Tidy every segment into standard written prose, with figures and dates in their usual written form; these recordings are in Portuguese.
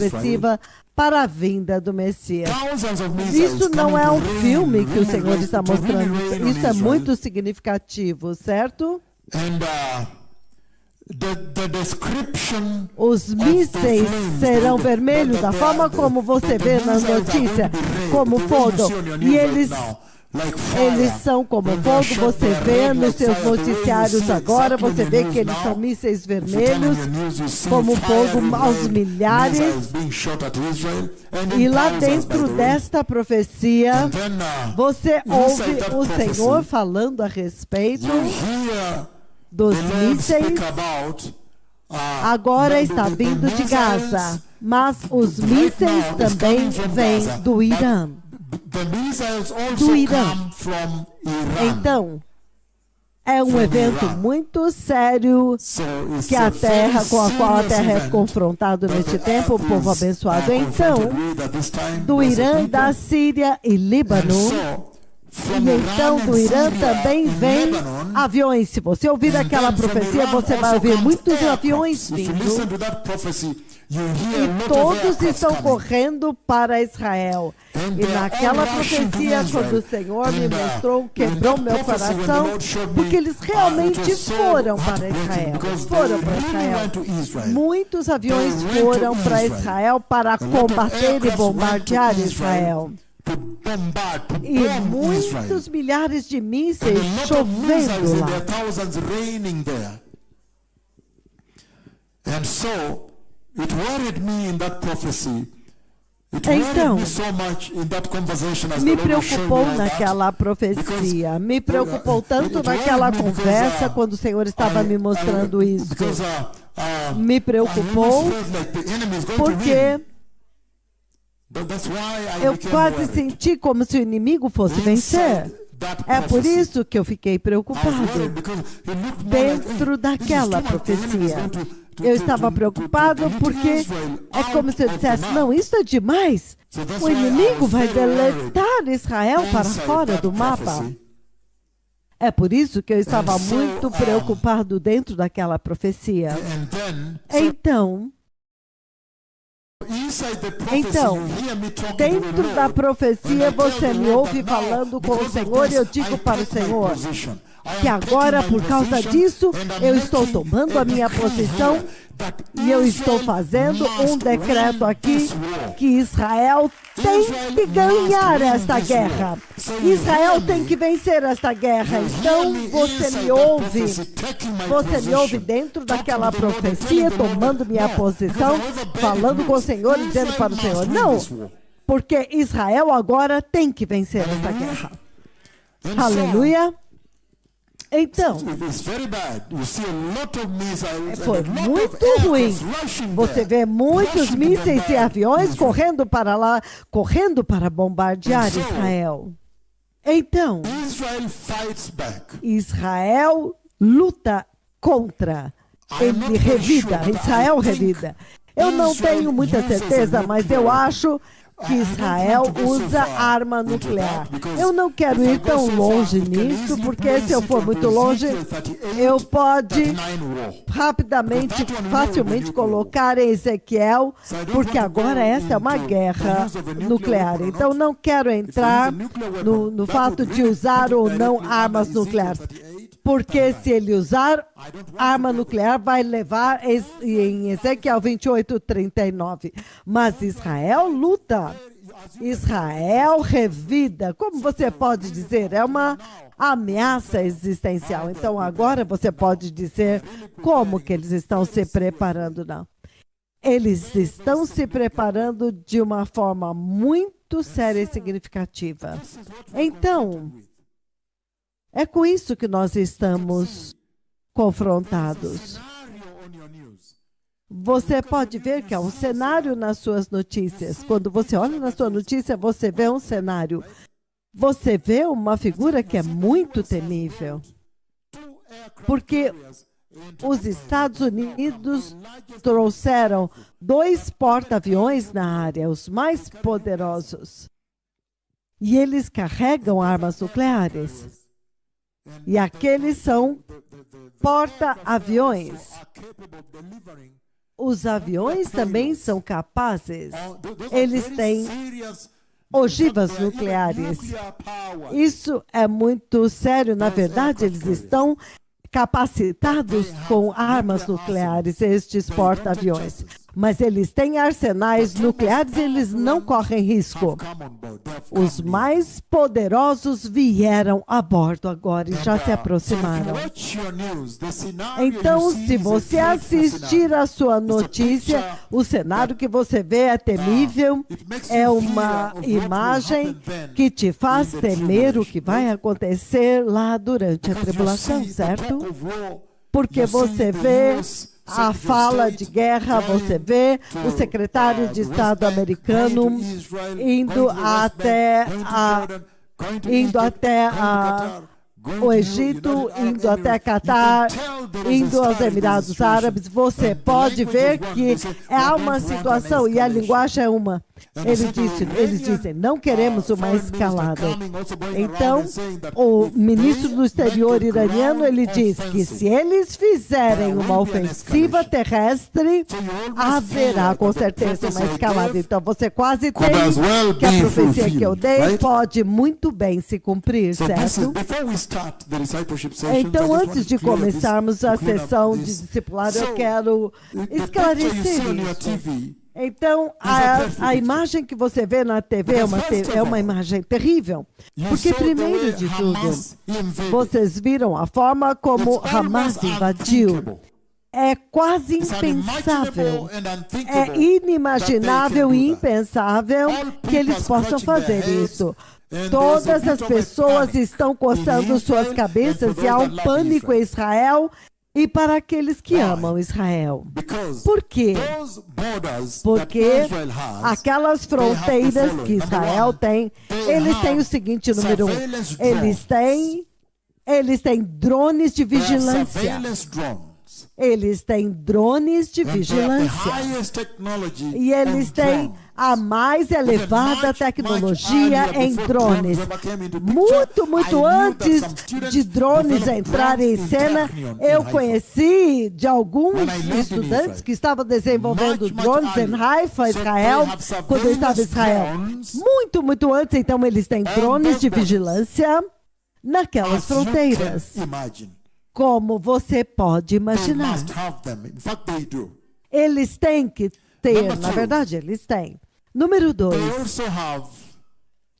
expressiva para a vinda do Messias. Isso não é um filme que o Senhor está mostrando. Isso é muito significativo, certo? Os mísseis serão vermelhos, da forma como você vê na notícia, como fogo. E eles são como fogo, você vê nos seus noticiários agora, você vê que eles são mísseis vermelhos, como fogo aos milhares. E lá dentro desta profecia, você ouve o Senhor falando a respeito dos mísseis. Agora está vindo de Gaza, mas os mísseis também vêm do Irã. Então, é um evento muito sério que a terra, com a qual a terra é confrontada neste tempo, o povo abençoado. Então, do Irã, da Síria e Líbano, e então do Irã também vem aviões. Se você ouvir aquela profecia, você vai ouvir muitos aviões vindo. E todos estão correndo para Israel. E naquela profecia, quando o Senhor me mostrou, quebrou meu coração, porque eles realmente foram para Israel. Muitos aviões foram para Israel para combater e bombardear Israel. E muitos milhares de mísseis chovendo lá. Então, me preocupou naquela profecia, me preocupou tanto naquela conversa, quando o Senhor estava me mostrando isso. Me preocupou porque eu quase senti como se o inimigo fosse vencer. É por isso que eu fiquei preocupado dentro daquela profecia. Eu estava preocupado porque é como se eu dissesse, não, isso é demais. O inimigo vai deletar Israel para fora do mapa. É por isso que eu estava muito preocupado dentro daquela profecia. Então, dentro da profecia, você me ouve falando com o Senhor e eu digo para o Senhor que agora, por causa disso, eu estou tomando a minha posição e eu estou fazendo um decreto aqui que Israel tem que ganhar esta guerra. Israel tem que vencer esta guerra. Então, você me ouve dentro daquela profecia, tomando minha posição, falando com o Senhor e dizendo para o Senhor, não, porque Israel agora tem que vencer esta guerra. Aleluia. Então, foi muito ruim. Você vê muitos mísseis e aviões correndo para lá, correndo para bombardear Israel. Então, Israel luta contra, ele revida, Israel revida. Eu não tenho muita certeza, mas eu acho que Israel usa arma nuclear. Eu não quero ir tão longe nisso, porque se eu for muito longe, eu pode rapidamente, facilmente colocar em Ezequiel, porque agora essa é uma guerra nuclear. Então não quero entrar no fato de usar ou não armas nucleares. Porque se ele usar arma nuclear, vai levar em Ezequiel 28:39. Mas Israel luta. Israel revida. Como você pode dizer? É uma ameaça existencial. Então agora você pode dizer como que eles estão se preparando, não. Eles estão se preparando de uma forma muito séria e significativa. Então, é com isso que nós estamos confrontados. Você pode ver que há um cenário nas suas notícias. Quando você olha na sua notícia, você vê um cenário. Você vê uma figura que é muito temível. Porque os Estados Unidos trouxeram 2 porta-aviões na área, os mais poderosos. E eles carregam armas nucleares. E aqueles são porta-aviões. os aviões também são capazes. Eles têm ogivas nucleares. Isso é muito sério. Na verdade, eles estão capacitados com armas nucleares, estes porta-aviões. Mas eles têm arsenais nucleares e eles não correm risco. Os mais poderosos vieram a bordo agora e já se aproximaram. Então, se você assistir a sua notícia, o cenário que você vê é temível, é uma imagem que te faz temer o que vai acontecer lá durante a tribulação, certo? Porque você vê a fala de guerra, você vê o secretário de Estado americano indo até o Egito, indo até Catar, indo aos Emirados Árabes. Você pode ver que há uma situação, e a linguagem é uma. Eles dizem, não queremos uma escalada. Então, o ministro do exterior iraniano, ele diz que se eles fizerem uma ofensiva terrestre, haverá com certeza uma escalada. Então, você quase tem que a profecia que eu dei pode muito bem se cumprir, certo? Então, antes de começarmos a sessão de discipulado, eu quero esclarecer isso. Então, a imagem que você vê na TV é uma imagem terrível. Porque, primeiro de tudo, vocês viram a forma como Hamas invadiu. É quase impensável, é inimaginável e impensável que eles possam fazer isso. Todas as pessoas estão coçando suas cabeças e há um pânico em Israel e para aqueles que amam Israel. Por quê? Porque aquelas fronteiras que Israel tem, eles têm o seguinte, número 1, eles têm drones de vigilância. Eles têm drones de vigilância. E eles têm a mais elevada tecnologia em drones. Muito antes de drones entrarem em cena, eu conheci de alguns estudantes que estavam desenvolvendo drones em Haifa, Israel, quando eu estava em Israel. Muito antes, então, eles têm drones de vigilância naquelas fronteiras. Como você pode imaginar. Eles têm que ter, na verdade, eles têm. Número 2,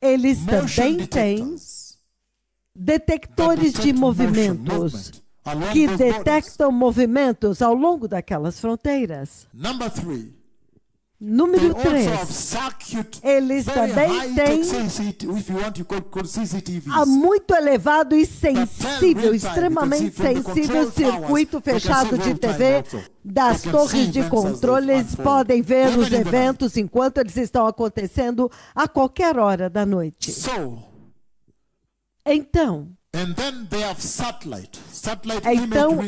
eles também têm detectores de movimentos que detectam movimentos ao longo daquelas fronteiras. Número 3, eles também têm a muito elevado e sensível, extremamente sensível circuito fechado de TV das torres de controle. Eles podem ver os eventos enquanto eles estão acontecendo a qualquer hora da noite. Então,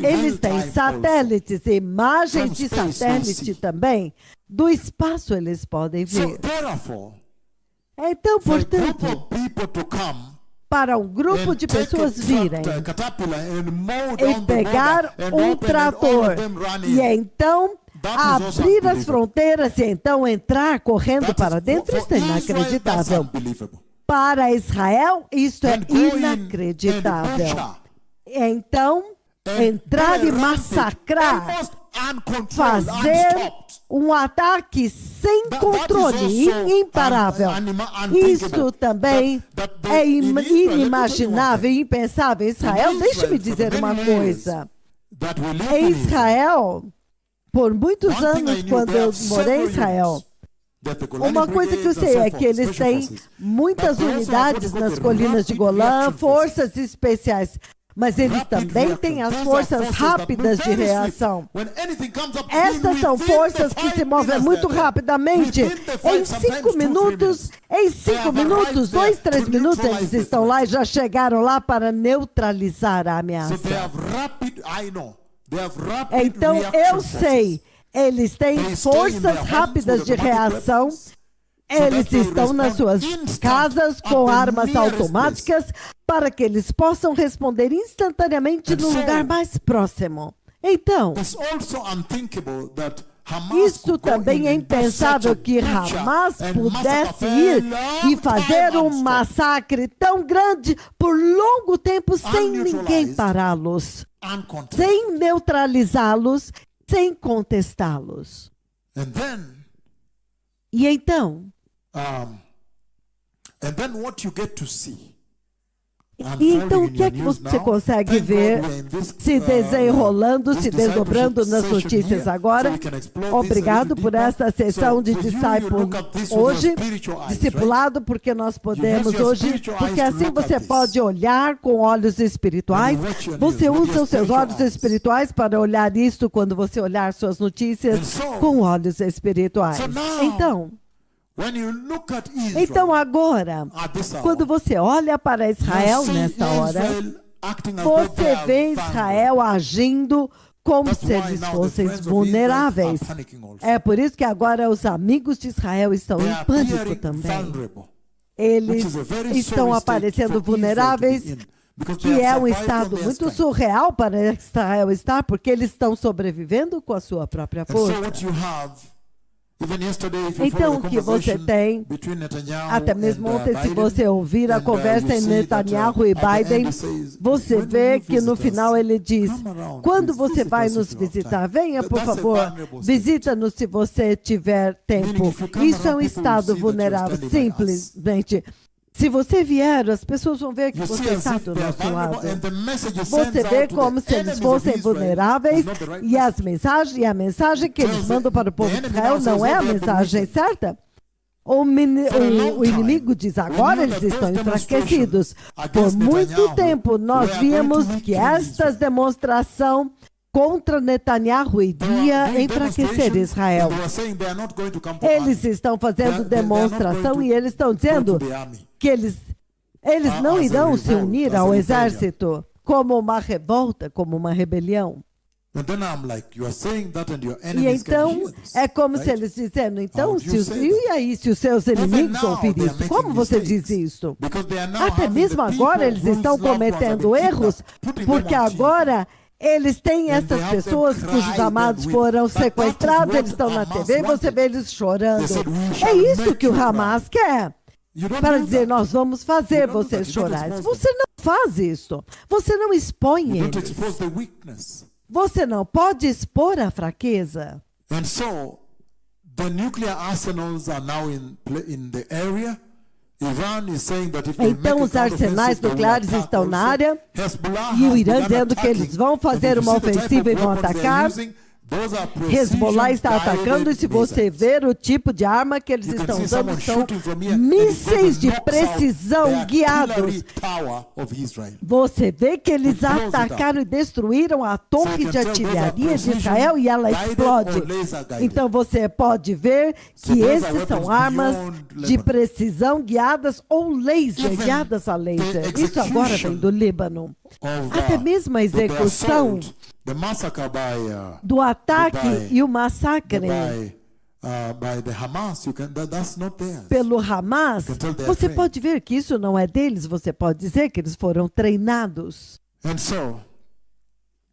eles têm satélites, imagens de satélite também. Do espaço eles podem ver. Então, portanto, para um grupo de pessoas virem e pegar um trator e então abrir as fronteiras e então entrar correndo para dentro, isso é inacreditável. Para Israel, isso é inacreditável. Então, entrar e massacrar, fazer um ataque sem controle, imparável. Isso também é inimaginável e impensável. Israel, deixe-me dizer uma coisa. Em Israel, por muitos anos, quando eu morei em Israel, uma coisa que eu sei é que eles têm muitas unidades nas colinas de Golã, forças especiais. Mas eles também têm as forças rápidas de reação. Estas são forças que se movem muito rapidamente. Em 5 minutos, 2, 3 minutos, eles estão lá e já chegaram lá para neutralizar a ameaça. Então, eu sei, eles têm forças rápidas de reação. Eles estão nas suas casas com armas automáticas para que eles possam responder instantaneamente no lugar mais próximo. Então, Isso também é impensável que Hamas pudesse ir e fazer um massacre tão grande por longo tempo sem ninguém pará-los, sem neutralizá-los, sem contestá-los. E então, o que é que você consegue ver se desenrolando, se desdobrando nas notícias agora? Obrigado por essa sessão de hoje, discipulado, porque nós podemos hoje, porque assim você pode olhar com olhos espirituais, você usa os seus olhos espirituais para olhar isso quando você olhar suas notícias com olhos espirituais. Então agora, quando você olha para Israel nesta hora, você vê Israel agindo como se eles fossem vulneráveis. É por isso que agora os amigos de Israel estão em pânico também. Eles estão aparecendo vulneráveis, que é um estado muito surreal para Israel estar, porque eles estão sobrevivendo com a sua própria força. Então, o que você tem, até mesmo ontem, se você ouvir a conversa entre Netanyahu e Biden, você vê que no final ele diz: quando você vai nos visitar, venha, por favor, visita-nos se você tiver tempo. Isso é um estado vulnerável, simplesmente. Se você vier, as pessoas vão ver que você está do nosso lado. Você vê como se eles fossem vulneráveis e a mensagem que eles mandam para o povo de Israel não é a mensagem certa. O inimigo diz: agora eles estão enfraquecidos. Por muito tempo nós víamos que estas demonstrações contra Netanyahu iria enfraquecer Israel. Eles estão fazendo demonstração e eles estão dizendo que eles não irão se unir ao exército como uma revolta, como uma rebelião. E então, é como se eles dizendo, então, e aí, se os seus inimigos ouvirem isso, como você diz isso? Até mesmo agora eles estão cometendo erros, porque agora eles têm essas pessoas cujos amados foram sequestrados, eles estão na TV e você vê eles chorando. É isso que o Hamas quer. Para dizer, nós vamos fazer vocês chorarem. Você não faz isso. Você não expõe eles. Você não pode expor a fraqueza. Então os arsenais nucleares estão na área e o Irã dizendo que eles vão fazer uma ofensiva e vão atacar. Hezbollah está atacando e se você ver o tipo de arma que eles estão usando, são mísseis de precisão guiados. Você vê que eles atacaram e destruíram a torre de artilharia de Israel e ela explode. Então você pode ver que esses são armas de precisão guiadas ou laser, guiadas a laser. Isso agora vem do Líbano. Até mesmo a execução do ataque e o massacre pelo Hamas, você pode ver que isso não é deles, você pode dizer que eles foram treinados.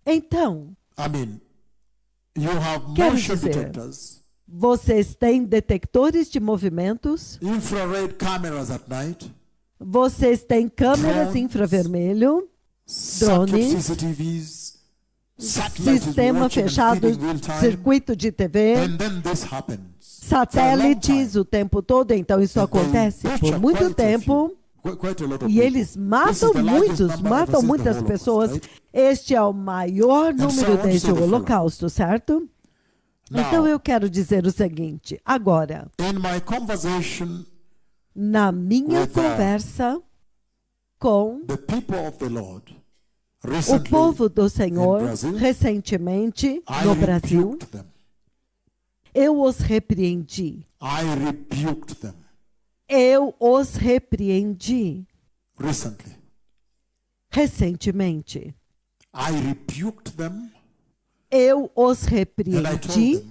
Então, quero dizer, vocês têm detectores de movimentos, vocês têm câmeras infravermelho, drones, sistema fechado, circuito de TV, satélites o tempo todo. Então isso acontece por muito tempo e eles matam muitas pessoas. Este é o maior número desde o Holocausto, certo? Então eu quero dizer o seguinte, agora, na minha conversa com o povo do Senhor, recentemente, no Brasil, eu os repreendi. Eu os repreendi. Recentemente. Eu os repreendi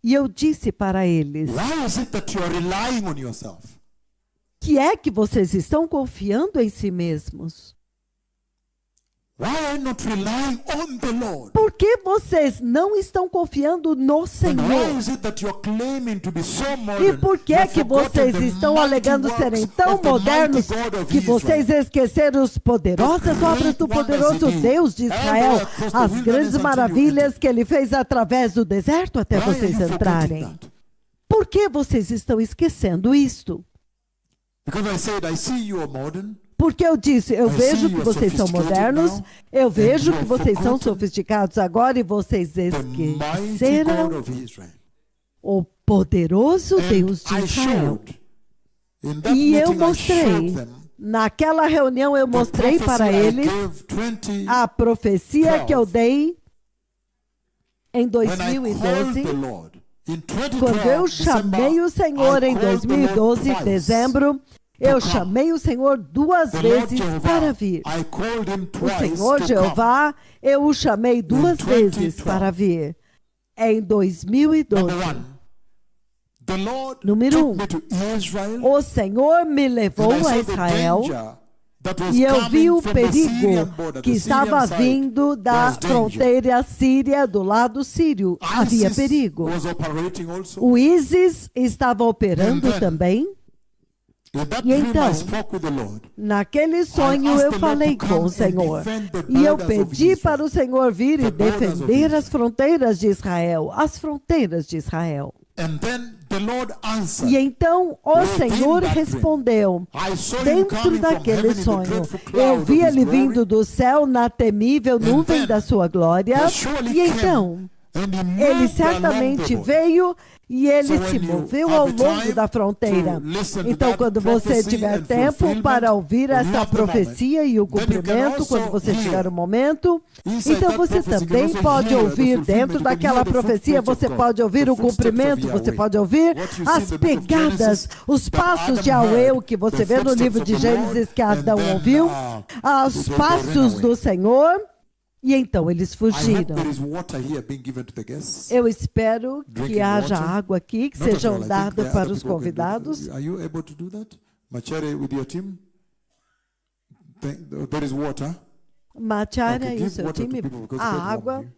e eu disse para eles: que é que vocês estão confiando em si mesmos? Why are you not relying on the Lord? Por que vocês não estão confiando no And Senhor? why is it that you're claiming to be so E modern? por que you've que vocês forgotten the estão mighty alegando works serem tão of the mighty modernos God of que Israel? vocês esqueceram as poderosas obras do poderoso Deus de Israel, as grandes maravilhas que ele fez através do deserto até Why are vocês you forgetting entrarem? that? Por que vocês estão esquecendo isto? Because I said, I see you are modern. Porque eu disse, eu I vejo see que you're vocês são sophisticated modernos, now, eu vejo and que you vocês have são forgotten sofisticados agora e vocês the mighty God esqueceram of Israel. o poderoso And Deus de I Israel. showed, in that E eu meeting I mostrei, showed them naquela reunião eu the mostrei prophecy para I eles gave 20 a profecia que eu dei em when I called 2012, the Lord. In 2012, quando eu chamei o Senhor em 2012, dezembro, eu chamei o Senhor duas vezes para vir. I called him O twice Senhor to Jeová, eu o chamei duas 2012. vezes para vir. Em come. 2012. Number one, the Lord Número took me to Israel, O Senhor me and levou I a saw the Israel danger that was e eu vi coming o from the Syrian perigo border, que the estava Syrian side. vindo da There was danger. fronteira síria do lado sírio. Havia ISIS perigo. was operating also. O ISIS estava operando And then, também. In that E dream, então, I spoke with the Lord. Naquele sonho asked eu the Lord falei to com come o and Senhor. defend the E eu borders of pedi Israel. para o Senhor vir e The borders of defender Israel. as fronteiras de Israel. As fronteiras de Israel. And then the Lord answered. E então o Within Senhor that dream, respondeu. I saw him Dentro coming from daquele heaven in the sonho, dreadful eu cloud vi of his ele glory. vindo do céu na temível nuvem then da sua glória. he surely E came, então, and he moved ele along certamente the border. veio e ele So se when you moveu have ao the longo time da fronteira. to listen to Então, that quando você prophecy tiver and tempo fulfillment, para ouvir when you essa have the moment, profecia e o then you can cumprimento, also quando você hear tiver o momento, inside então that você prophecy, you can também also pode hear the ouvir fulfillment, dentro you can daquela hear the profecia, footprints of você God, pode ouvir the o footsteps of cumprimento, você Yahweh. pode ouvir What you see in as the book of pegadas, Genesis, os that passos Adam de Yahweh, heard, o que você the vê no footsteps livro of de the Gênesis Lord, que Adão and then, ouviu, os they ran passos away. do Senhor, e então eles I hope fugiram. there is water here being given to the guests. Eu espero que Drinking haja water. água aqui, que Not at sejam all. I think dadas there are para other os people who can do that. convidados. Are you able to do that? Machere, with your team? There is water. Matiara Okay, e o give seu water to time, people because a it's quite warm água, here.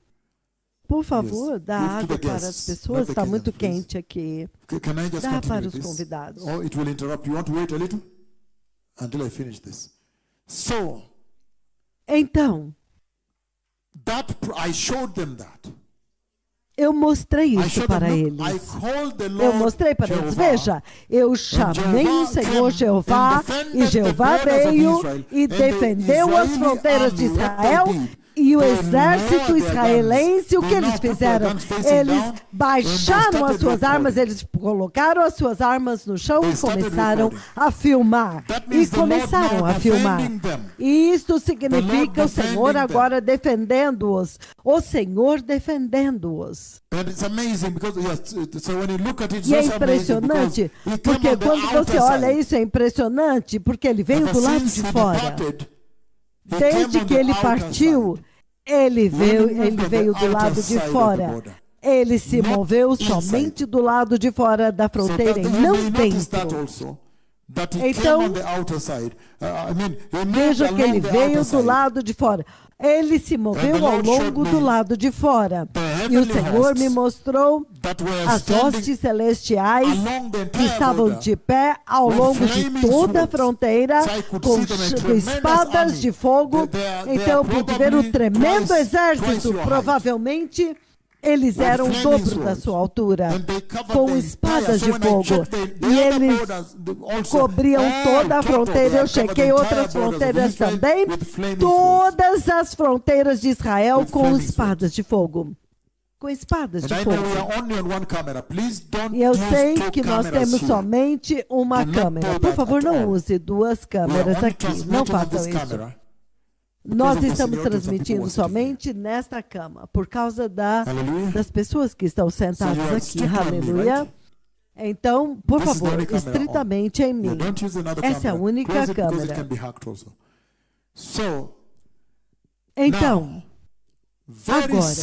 por favor, Yes. dá Give to água the para as guests, pessoas, not the está muito Kenyans, please. quente aqui. Can I just Dá continue para with os this? convidados. Or it will interrupt. You want to wait a little? Until I finish this. So, Então, I showed them that. eu mostrei I isso showed para them, look, I eles. called the Eu Lord mostrei para eles, Jehovah. veja, eu chamei o Senhor Jeová e Jeová veio e defendeu as fronteiras de Israel. E o exército israelense, o que eles fizeram? Eles baixaram as suas armas, eles colocaram as suas armas no chão e começaram a filmar. E começaram a filmar. E isto significa o Senhor agora defendendo-os. O Senhor defendendo-os. E é impressionante, porque quando você olha isso, é impressionante, porque ele veio do lado de fora. Desde que ele partiu, ele veio do lado de fora. Ele se moveu somente do lado de fora da fronteira e não dentro. Então, veja que ele veio do lado de fora. Ele se moveu ao longo do lado de fora. E o Senhor me mostrou as hostes celestiais que estavam de pé ao longo de toda a fronteira, com espadas de fogo. Então eu pude ver o tremendo exército, provavelmente eles eram o dobro da sua altura, com espadas de fogo. E eles cobriam toda a fronteira. Eu chequei outras fronteiras também. Todas as fronteiras de Israel com espadas de fogo. Com espadas de fogo. E eu sei que nós temos somente uma câmera. Por favor, não use duas câmeras aqui. Não façam isso. Nós estamos transmitindo somente nesta cama, por causa das pessoas que estão sentadas aqui. Aleluia. Então, por favor, estritamente em mim. Essa é a única câmera. Então, agora,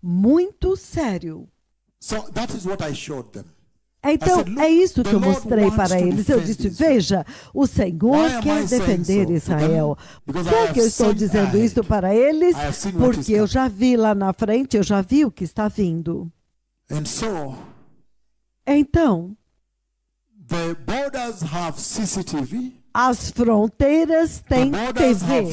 muito sério. Então, é isso que eu mostrei para eles. Eu disse, veja, o Senhor quer defender Israel. Por que eu estou dizendo isso para eles? Porque eu já vi lá na frente, eu já vi o que está vindo. Então, the borders have CCTV. As fronteiras têm TV.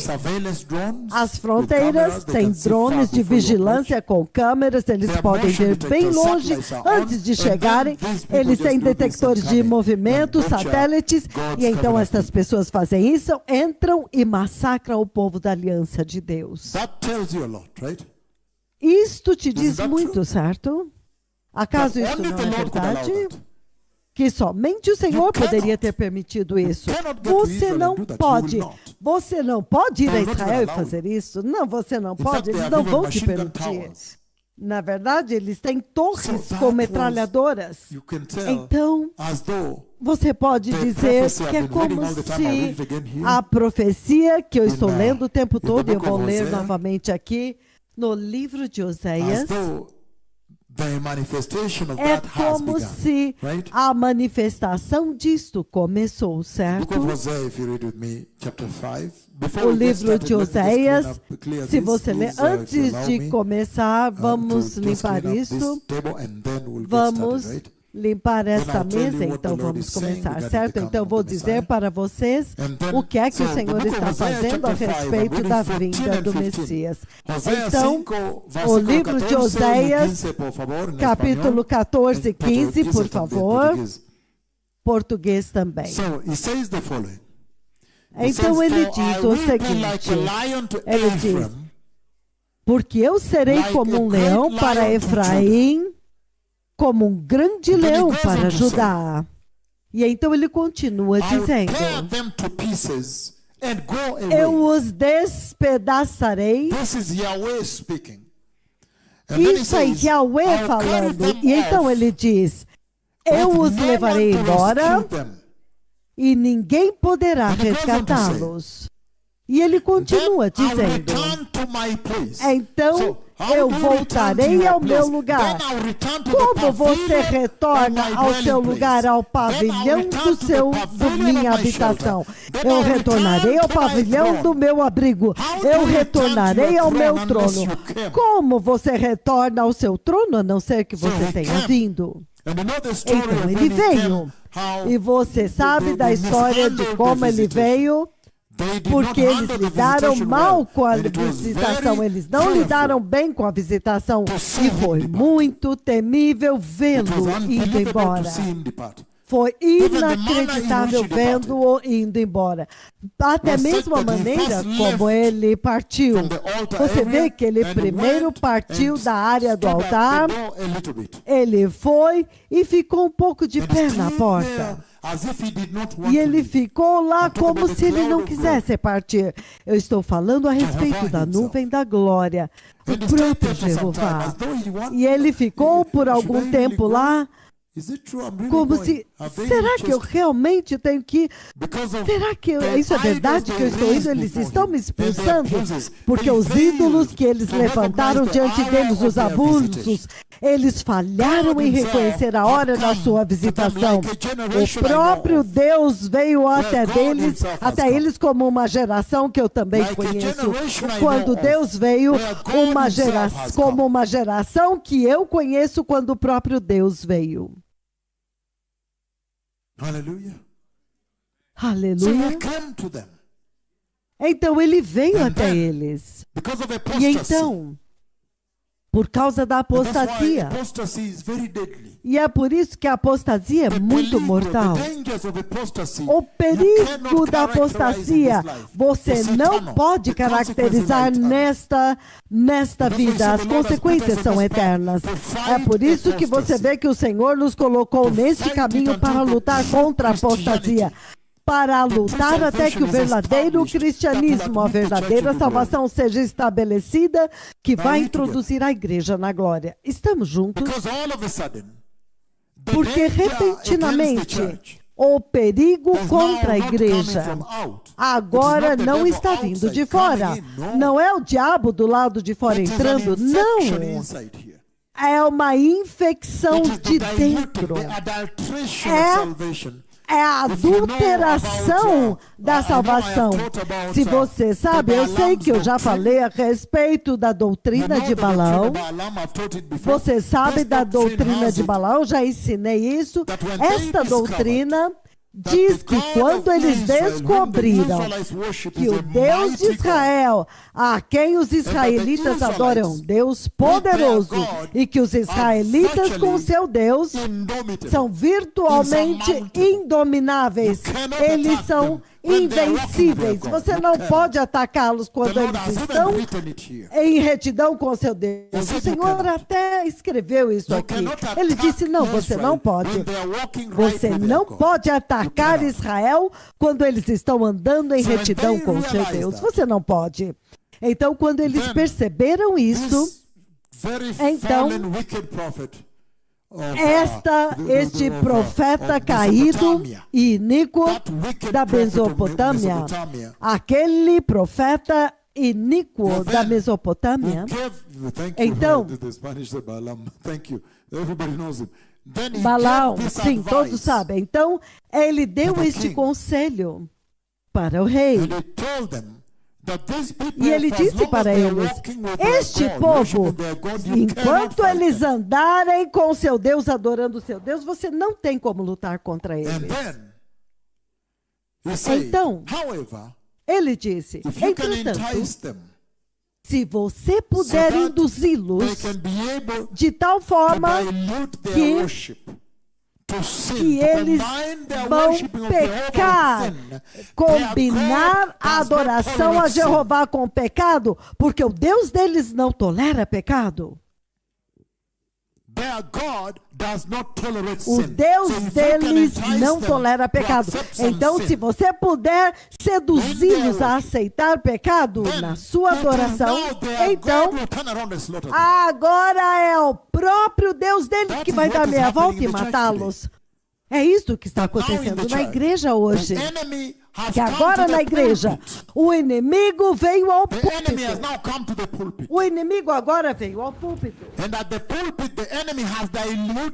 As fronteiras têm drones de vigilância com câmeras. Eles podem ver bem longe antes de chegarem. Eles têm detectores de movimento, satélites. E então essas pessoas fazem isso, entram e massacram o povo da aliança de Deus. Isto te diz muito, certo? Acaso isso não é verdade? Que somente o Senhor poderia ter permitido isso. Você não pode ir a Israel e fazer isso. Não, você não pode, eles não vão te permitir. Na verdade, eles têm torres com metralhadoras. Então, você pode dizer que é como se a profecia que eu estou lendo o tempo todo, e eu vou ler novamente aqui, no livro de Oséias, é como se a manifestação disto começou, certo? O livro de Oséias, se você ler, antes de começar, vamos limpar isso. Vamos limpar esta mesa, então vamos começar, certo? Então vou dizer para vocês o que é que o Senhor está fazendo a respeito da vinda do Messias. Então, o livro de Oséias, capítulo 14 e 15, por favor, português também. Então ele diz o seguinte, ele diz, porque eu serei como um leão para Efraim, como um grande leão para Judá. E então ele continua dizendo, eu os despedaçarei. Isso é Yahweh falando. E então ele diz, eu os levarei embora e ninguém poderá resgatá-los. E ele continua dizendo, então eu voltarei ao meu lugar. Como você retorna ao seu lugar, ao pavilhão da minha habitação? Eu retornarei ao pavilhão do meu abrigo. Eu retornarei ao meu trono. Como você retorna ao seu trono, a não ser que você tenha vindo? Então ele veio. E você sabe da história de como ele veio? Porque eles lidaram mal com a visitação, eles não lidaram bem com a visitação, e foi muito temível vê-lo indo embora. Foi inacreditável vendo-o indo embora. Até mesmo a maneira como ele partiu. Você vê que ele primeiro partiu da área do altar, ele foi e ficou um pouco de pé na porta. E ele ficou lá como se ele não quisesse partir. Eu estou falando a respeito da nuvem da glória, o próprio Jeová. E ele ficou por algum tempo lá, como se, será que eu realmente tenho que, será que isso é verdade que eu estou indo? Eles estão me expulsando, porque os ídolos que eles levantaram diante deles, os abusos, eles falharam em reconhecer a hora da sua visitação. O próprio Deus veio até eles como uma geração que eu também conheço. Quando Deus veio, como uma geração que eu conheço quando o próprio Deus veio. Aleluia. Aleluia. Então ele veio até eles. E então, por causa da apostasia. E é por isso que a apostasia é muito mortal. O perigo da apostasia, você não pode caracterizar nesta vida. As consequências são eternas. É por isso que você vê que o Senhor nos colocou neste caminho para lutar contra a apostasia. Para lutar até que o verdadeiro cristianismo, a verdadeira salvação seja estabelecida, que vai introduzir a igreja na glória. Estamos juntos? Porque repentinamente o perigo contra a igreja agora não está vindo de fora. Não é o diabo do lado de fora entrando, não. é uma infecção It is de the diluting, dentro. the adulteration É- of salvation. É a adulteração da salvação. Se você sabe, eu sei que eu já falei a respeito da doutrina de Balaão. Você sabe da doutrina de Balaão, já ensinei isso. Esta doutrina diz que quando eles descobriram que o Deus de Israel, a quem os israelitas adoram, Deus poderoso, e que os israelitas com seu Deus são virtualmente indomináveis, eles são invencíveis. Você não pode atacá-los quando eles estão em retidão com seu Deus. O Senhor até escreveu isso aqui. Ele disse, não, você não pode. Você não pode atacar Israel quando eles estão andando em retidão com seu Deus. Você não pode. Então, quando eles perceberam isso, então, este profeta caído e iníquo da Mesopotâmia, aquele profeta iníquo da Mesopotâmia, então, Balaão, sim, todos sabem. Então, ele deu este conselho para o rei. E ele disse para eles, este povo, enquanto eles andarem com seu Deus, adorando seu Deus, você não tem como lutar contra eles. Então, ele disse, entretanto, se você puder induzi-los de tal forma que eles vão pecar, combinar a adoração a Jeová com o pecado, porque o Deus deles não tolera pecado. O Deus deles não tolera pecado. Então, se você puder seduzi-los a aceitar pecado na sua adoração, então, agora é o próprio Deus deles que vai dar meia volta e matá-los. É isso que está acontecendo na igreja hoje. Que agora na igreja, o inimigo veio ao púlpito. O inimigo agora veio ao púlpito.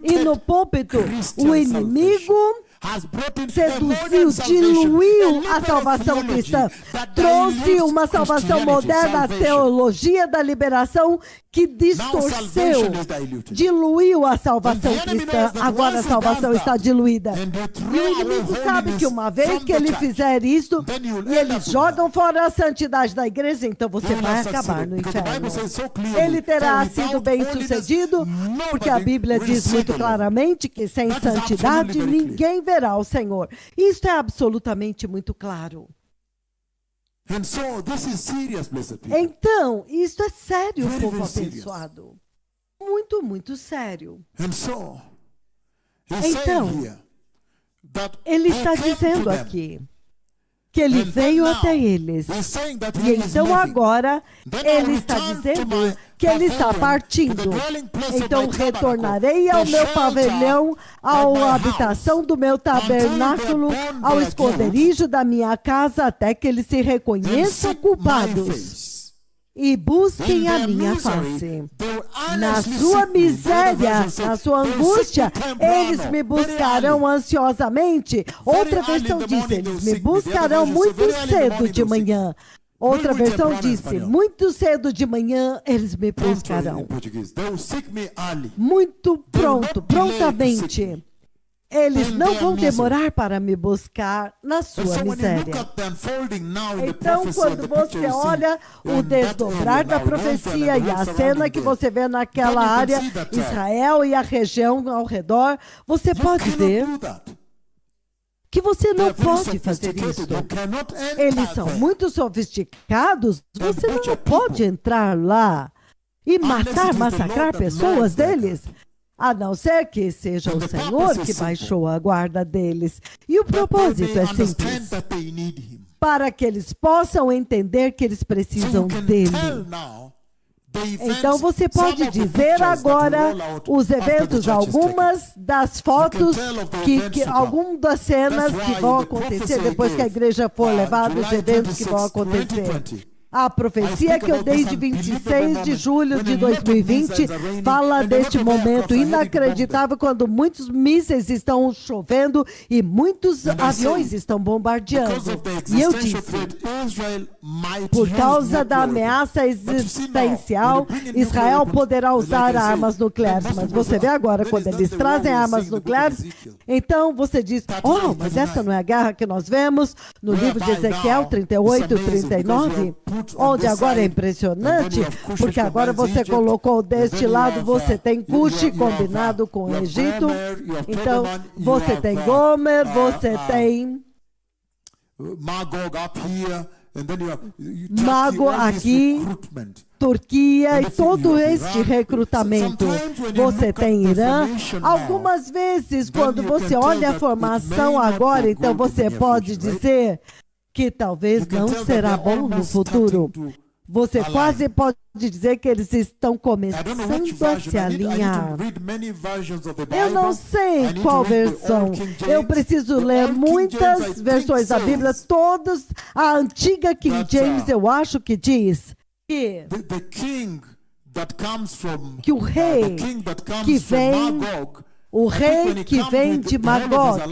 E no púlpito, o inimigo seduziu, diluiu a salvação cristã, trouxe uma salvação moderna, a teologia da liberação que distorceu, diluiu a salvação cristã. Agora a salvação está diluída. E o inimigo sabe que uma vez que ele fizer isso, e eles jogam fora a santidade da igreja, então você vai acabar no inferno. Ele terá sido bem sucedido, porque a Bíblia diz muito claramente que sem santidade ninguém verá o Senhor. Isto é absolutamente muito claro. Então, isto é sério, povo abençoado. Muito, muito sério. Então, ele está dizendo aqui que ele veio até eles. E então agora ele está dizendo que ele está partindo. Então retornarei ao meu pavilhão, à habitação do meu tabernáculo, ao esconderijo da minha casa, até que eles se reconheçam culpados e busquem a minha face. Na sua miséria, na sua angústia, eles me buscarão ansiosamente. Outra versão diz, eles me buscarão muito cedo de manhã. Outra versão disse, muito cedo de manhã eles me buscarão. Muito pronto, prontamente. Eles não vão demorar para me buscar na sua miséria. Então, quando você olha o desdobrar da profecia e a cena que você vê naquela área, Israel e a região ao redor, você pode ver que você não pode fazer isso. Eles são muito sofisticados, você não pode entrar lá e matar, massacrar pessoas deles. A não ser que seja o Senhor que baixou a guarda deles. E o propósito é simples. Para que eles possam entender que eles precisam dele. Então você pode dizer agora os eventos, algumas das fotos, algumas das cenas que vão acontecer depois que a igreja for levada, os eventos que vão acontecer. A profecia que eu dei de 26 de julho de 2020 fala deste momento inacreditável quando muitos mísseis estão chovendo e muitos aviões estão bombardeando. E eu disse, por causa da ameaça existencial, Israel poderá usar armas nucleares. Mas você vê agora, quando eles trazem armas nucleares, então você diz, oh, mas essa não é a guerra que nós vemos no livro de Ezequiel 38, 39? Onde agora é impressionante, porque agora você colocou deste lado, você tem Cuxi combinado com o Egito, então você tem Gomer, você tem Mago aqui, Turquia e todo este recrutamento. Você tem Irã. Algumas vezes, quando você olha a formação agora, então você pode dizer que talvez não será bom no futuro. Você quase pode dizer que eles estão começando a se alinhar. Eu não sei qual versão. Eu preciso ler muitas versões da Bíblia, todas. A antiga King James, eu acho que diz que o rei que vem... O rei que vem de Magog,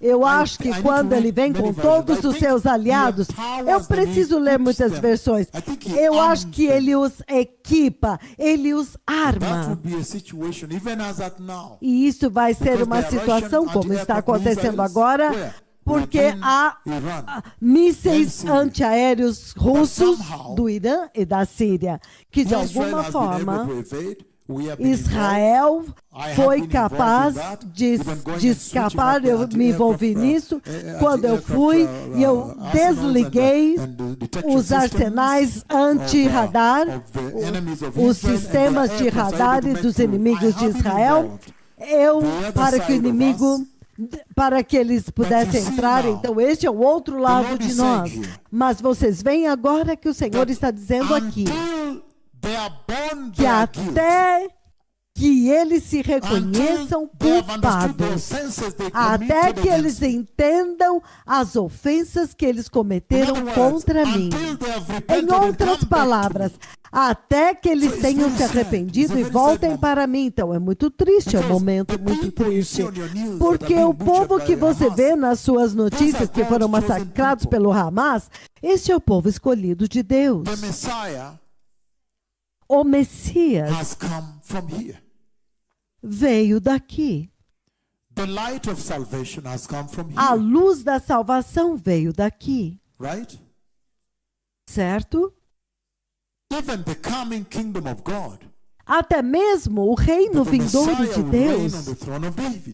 eu acho que quando ele vem com todos os seus aliados, eu preciso ler muitas versões, eu acho que ele os equipa, ele os arma. E isso vai ser uma situação como está acontecendo agora, porque há mísseis antiaéreos russos do Irã e da Síria, que de alguma forma... Israel foi capaz de escapar. Eu me envolvi nisso quando eu fui e eu desliguei os arsenais anti-radar, os sistemas de radar dos inimigos de Israel, para que o inimigo, para que eles pudessem entrar. Então este é o outro lado de nós. Mas vocês veem agora que o Senhor está dizendo aqui que até que eles se reconheçam culpados, até que eles entendam as ofensas que eles cometeram contra mim. Em outras palavras, até que eles tenham se arrependido e voltem para mim. Então é muito triste, é um momento muito triste, porque o povo que você vê nas suas notícias que foram massacrados pelo Hamas, este é o povo escolhido de Deus. O Messias veio daqui. A luz da salvação veio daqui. Certo? Até mesmo o reino vindouro de Deus,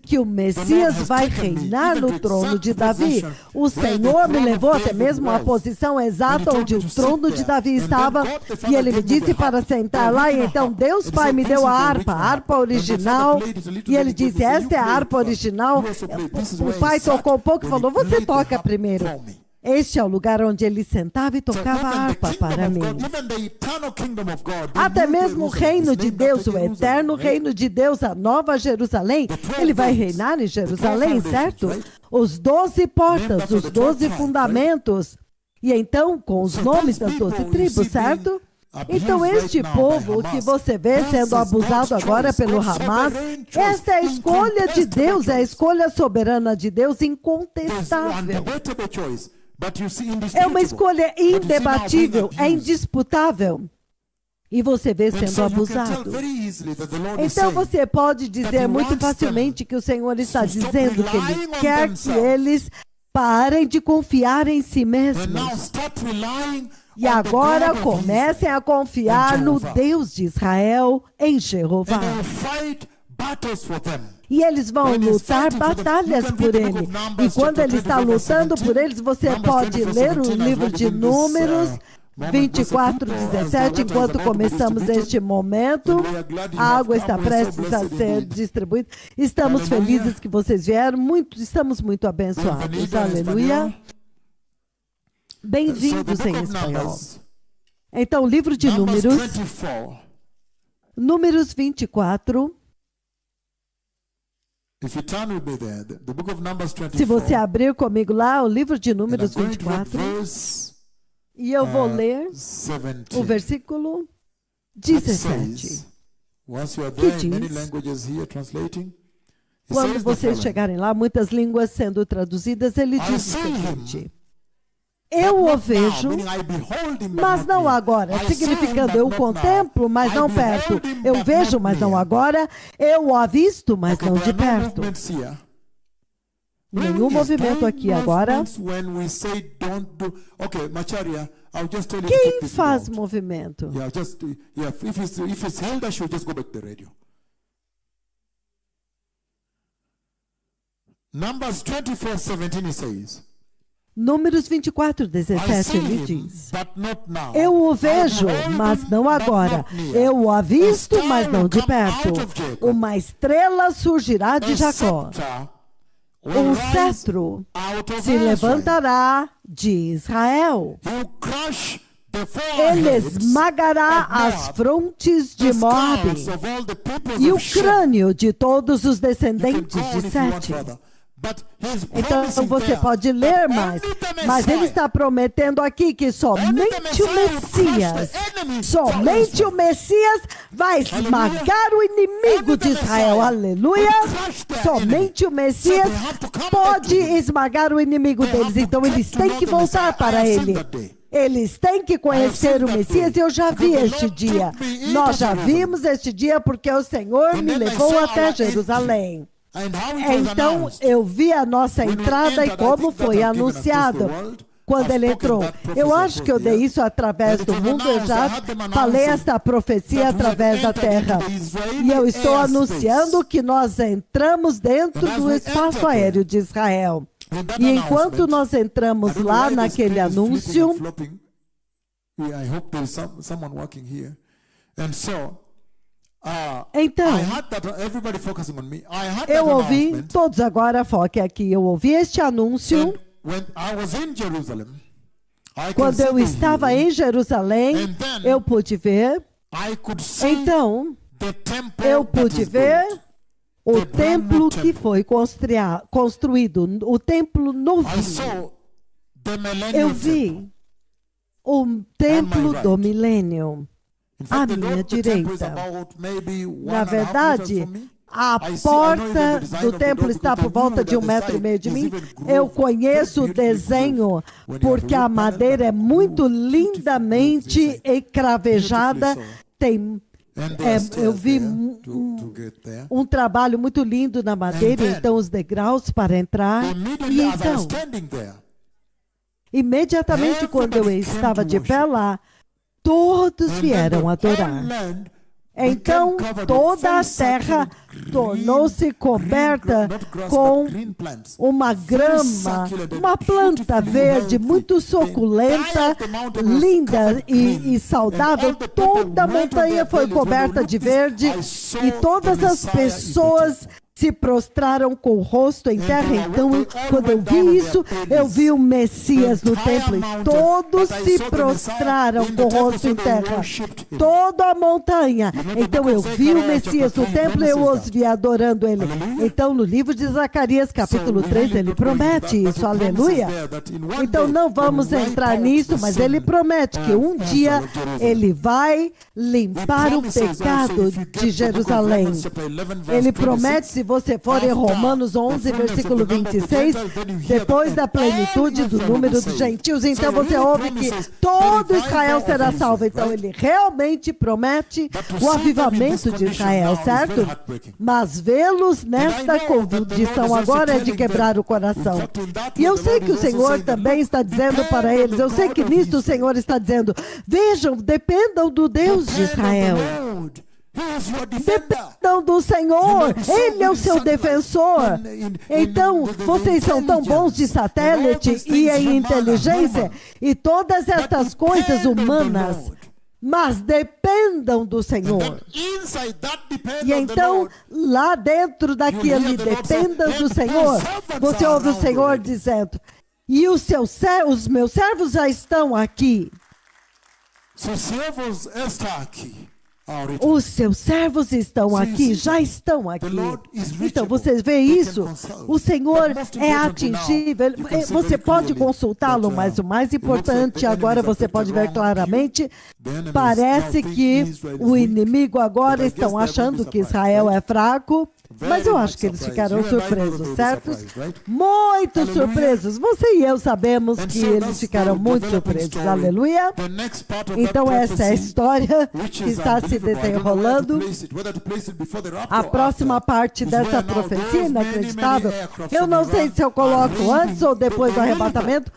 que o Messias vai reinar no trono de Davi. O Senhor me levou até mesmo à posição exata onde o trono de Davi estava, e ele me disse para sentar lá, e então Deus Pai me deu a harpa original, e ele disse, esta é a harpa original. O pai tocou um pouco e falou, você toca primeiro. Este é o lugar onde ele sentava e tocava a harpa para mim. Até mesmo o reino de Deus, o eterno reino de Deus, a nova Jerusalém, ele vai reinar em Jerusalém, certo? Os 12 portas, os 12 fundamentos. E então, com os nomes das 12 tribos, certo? Então este povo que você vê sendo abusado agora pelo Hamas, esta é a escolha de Deus, é a escolha soberana de Deus, incontestável. É uma escolha indebatível, é indisputável. E você vê sendo abusado. Então você pode dizer muito facilmente que o Senhor está dizendo que Ele quer que eles parem de confiar em si mesmos. E agora comecem a confiar no Deus de Israel, em Jeová. E eles vão lutar batalhas por ele. E quando ele está lutando por eles, você pode ler o livro de Números 24, 17, enquanto começamos este momento. A água está prestes a ser distribuída. Estamos felizes que vocês vieram, estamos muito abençoados. Aleluia. Bem-vindos em espanhol. Então, o livro de Números 24. Se você abrir comigo lá, o livro de Números 24, E eu vou ler 17. o versículo That 17. says, once you are Que there, many diz, languages here translating, it quando says the vocês following. chegarem lá, muitas línguas sendo traduzidas, ele I diz o see him, seguinte: but eu o not now, vejo, meaning I behold him, but mas not não near. agora, I see him, significando but eu o not now. contemplo, mas I não behold perto. him, Eu but vejo, not mas não near. agora. Eu o avisto, mas Okay, não there de are no perto. movements here. Nenhum movimento aqui agora. When we say don't do, okay, Macharya, I'll just tell you to Quem take this faz out. movimento? Yeah, just if it's held, I should just go back to the radio. Numbers 24:17 it says, Números 24, I 17, see ele him, diz: but not now. eu o I vejo, behold mas him, não but agora. not near. Eu o A avisto, star mas não will de come perto. out of Jacob. Uma estrela surgirá de A Jacó. scepter will Um rise cetro out of se Israel. levantará de Israel. He will crush the Ele foreheads esmagará of as Moab, frontes the de Moabe skulls of all the peoples e o of Shem. crânio de todos os You can descendentes go on de if you want Sete. further. But he's Então promising você there pode that ler only mais, the mas ele Messiah, está prometendo aqui que somente o Messias, somente o Messias vai esmagar o inimigo de Israel. Aleluia! Somente o Messias pode esmagar o inimigo deles. Então eles têm que voltar para ele. Eles têm que conhecer o Messias e eu já vi este dia. Nós já vimos este dia porque o Senhor me levou até Jerusalém. Então eu vi a nossa entrada e como foi anunciado quando ele entrou. Eu acho que eu dei isso através do mundo, eu já falei esta profecia através da terra. E eu estou anunciando que nós entramos dentro do espaço aéreo de Israel. E enquanto nós entramos lá naquele anúncio, então, eu ouvi, todos agora foquem aqui, eu ouvi este anúncio quando eu estava em Jerusalém, eu pude ver, então, eu pude ver o templo que foi construído, o templo novinho. Eu vi o templo do milênio à minha direita. Na verdade, a porta do templo está por volta de 1,5 metro de mim. Eu conheço o desenho porque a madeira é muito lindamente encravejada. Eu vi um trabalho muito lindo na madeira, então os degraus para entrar. E então, imediatamente quando eu estava de pé lá, todos vieram adorar. Então, toda a terra tornou-se coberta com uma grama, uma planta verde muito suculenta, linda e saudável. Toda a montanha foi coberta de verde e todas as pessoas se prostraram com o rosto em terra. Então, quando eu vi isso, eu vi o Messias no templo e todos se prostraram com o rosto em terra. Toda a montanha. Então, eu vi o Messias no templo e eu os vi adorando ele. Então, no livro de Zacarias, capítulo 3, ele promete isso. Aleluia. Então, não vamos entrar nisso, mas ele promete que um dia ele vai limpar o pecado de Jerusalém. Ele promete, se você for em Romanos 11, versículo 26, depois da plenitude do número dos gentios, então você ouve que todo Israel será salvo. Então ele realmente promete o avivamento de Israel, certo? Mas vê-los nesta condição agora é de quebrar o coração. E eu sei que o Senhor também está dizendo para eles, eu sei que nisto o Senhor está dizendo, vejam, dependam do Deus de Israel. Dependam do Senhor, Ele é o seu defensor. Então, vocês são tão bons de satélite e em inteligência e todas estas coisas humanas, mas dependam do Senhor. E então, lá dentro daquele dependam do Senhor, você ouve o Senhor dizendo, e os meus servos já estão aqui. are written. Os seus servos estão aqui, já estão aqui. Então, você vê isso? O Senhor é atingível. Você pode consultá-lo, mas o mais importante, agora você pode ver claramente, parece que o inimigo agora estão achando que Israel é fraco, mas eu acho que eles ficaram surpresos, certo? Muito surpresos. Você e eu sabemos que eles ficaram muito surpresos. Aleluia. Então essa é a história que está se desenrolando. A próxima parte dessa profecia inacreditável, eu não sei se eu coloco antes ou depois do arrebatamento,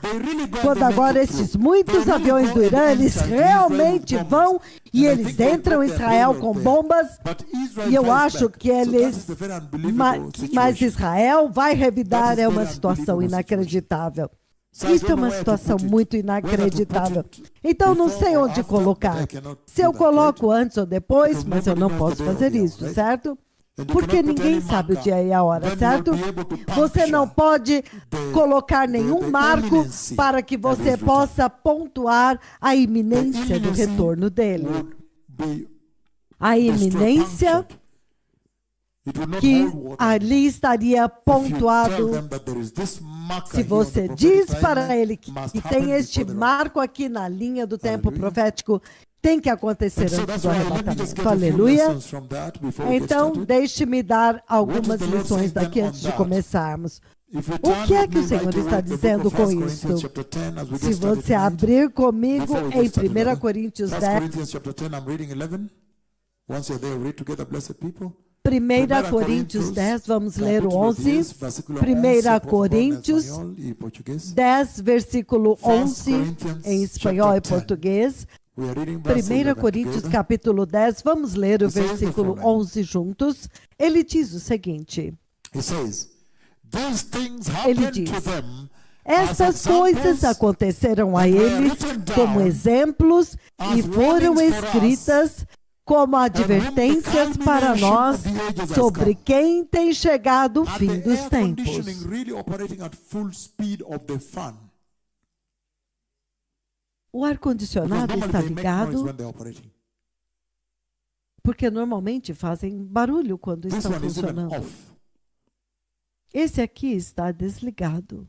quando agora esses muitos aviões do Irã, eles realmente vão e eles entram em Israel com bombas, e eu acho que eles... Mas Israel vai revidar, é uma situação inacreditável. Isso é uma situação muito inacreditável. Então, não sei onde colocar. Se eu coloco antes ou depois, mas eu não posso fazer isso, certo? Porque ninguém sabe o dia e a hora, certo? Você não pode colocar nenhum marco para que você possa pontuar a iminência do retorno dele. A iminência que ali estaria pontuado. Se você diz para ele que tem este marco aqui na linha do tempo profético, tem que acontecer antes do arrebatamento. Aleluia. Então, deixe-me dar algumas lições daqui antes de começarmos. O que é que o Senhor está dizendo com isso? Se você abrir comigo em 1 Coríntios 10, 1 Coríntios 10, vamos ler o 11. 1 Coríntios 10, versículo 11, em espanhol e português. 1 Coríntios capítulo 10, vamos ler o versículo 11 juntos. Ele diz o seguinte. Ele diz: estas coisas aconteceram a eles como exemplos e foram escritas como advertências para nós sobre quem tem chegado o fim dos tempos. O ar-condicionado está ligado porque normalmente fazem barulho quando estão funcionando. Esse aqui está desligado.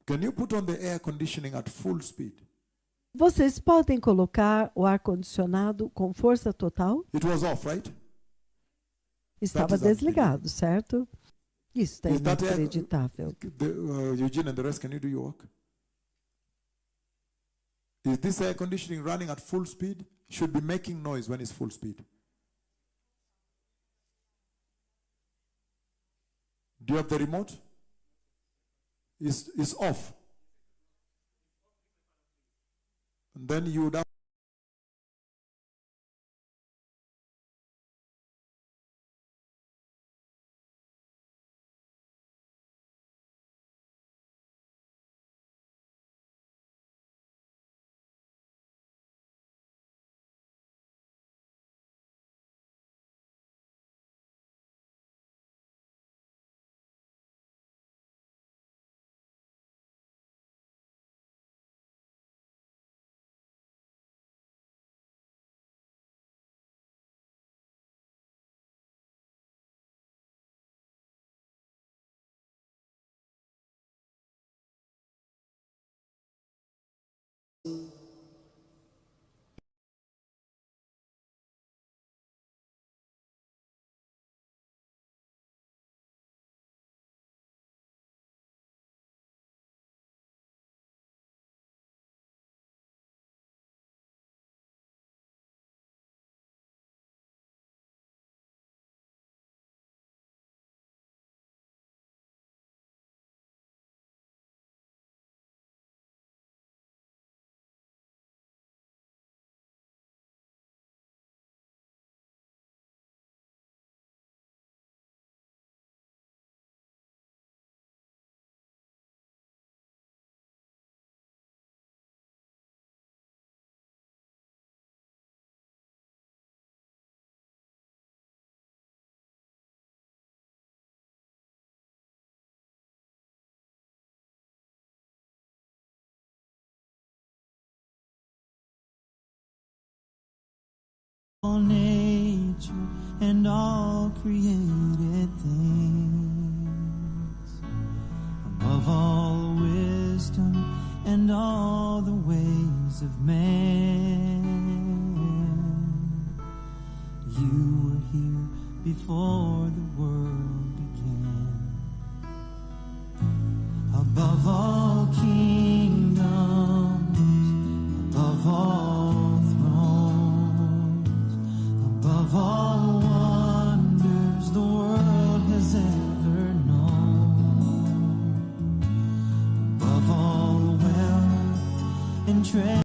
Can you put on the air conditioning at full speed? Vocês podem colocar o ar-condicionado com força total? It was off, right? Estava desligado, certo? Isso é Is that inacreditável. Eugene and the rest, can you do your work? Is this air conditioning running at full speed? Should be making noise when it's full speed. Do you have the remote? It's off. And then you would have nature and all created things, above all wisdom and all the ways of man. You were here before the world began. Above all kingdoms, above all thrones, above all wonders the world has ever known, above all wealth and treasure.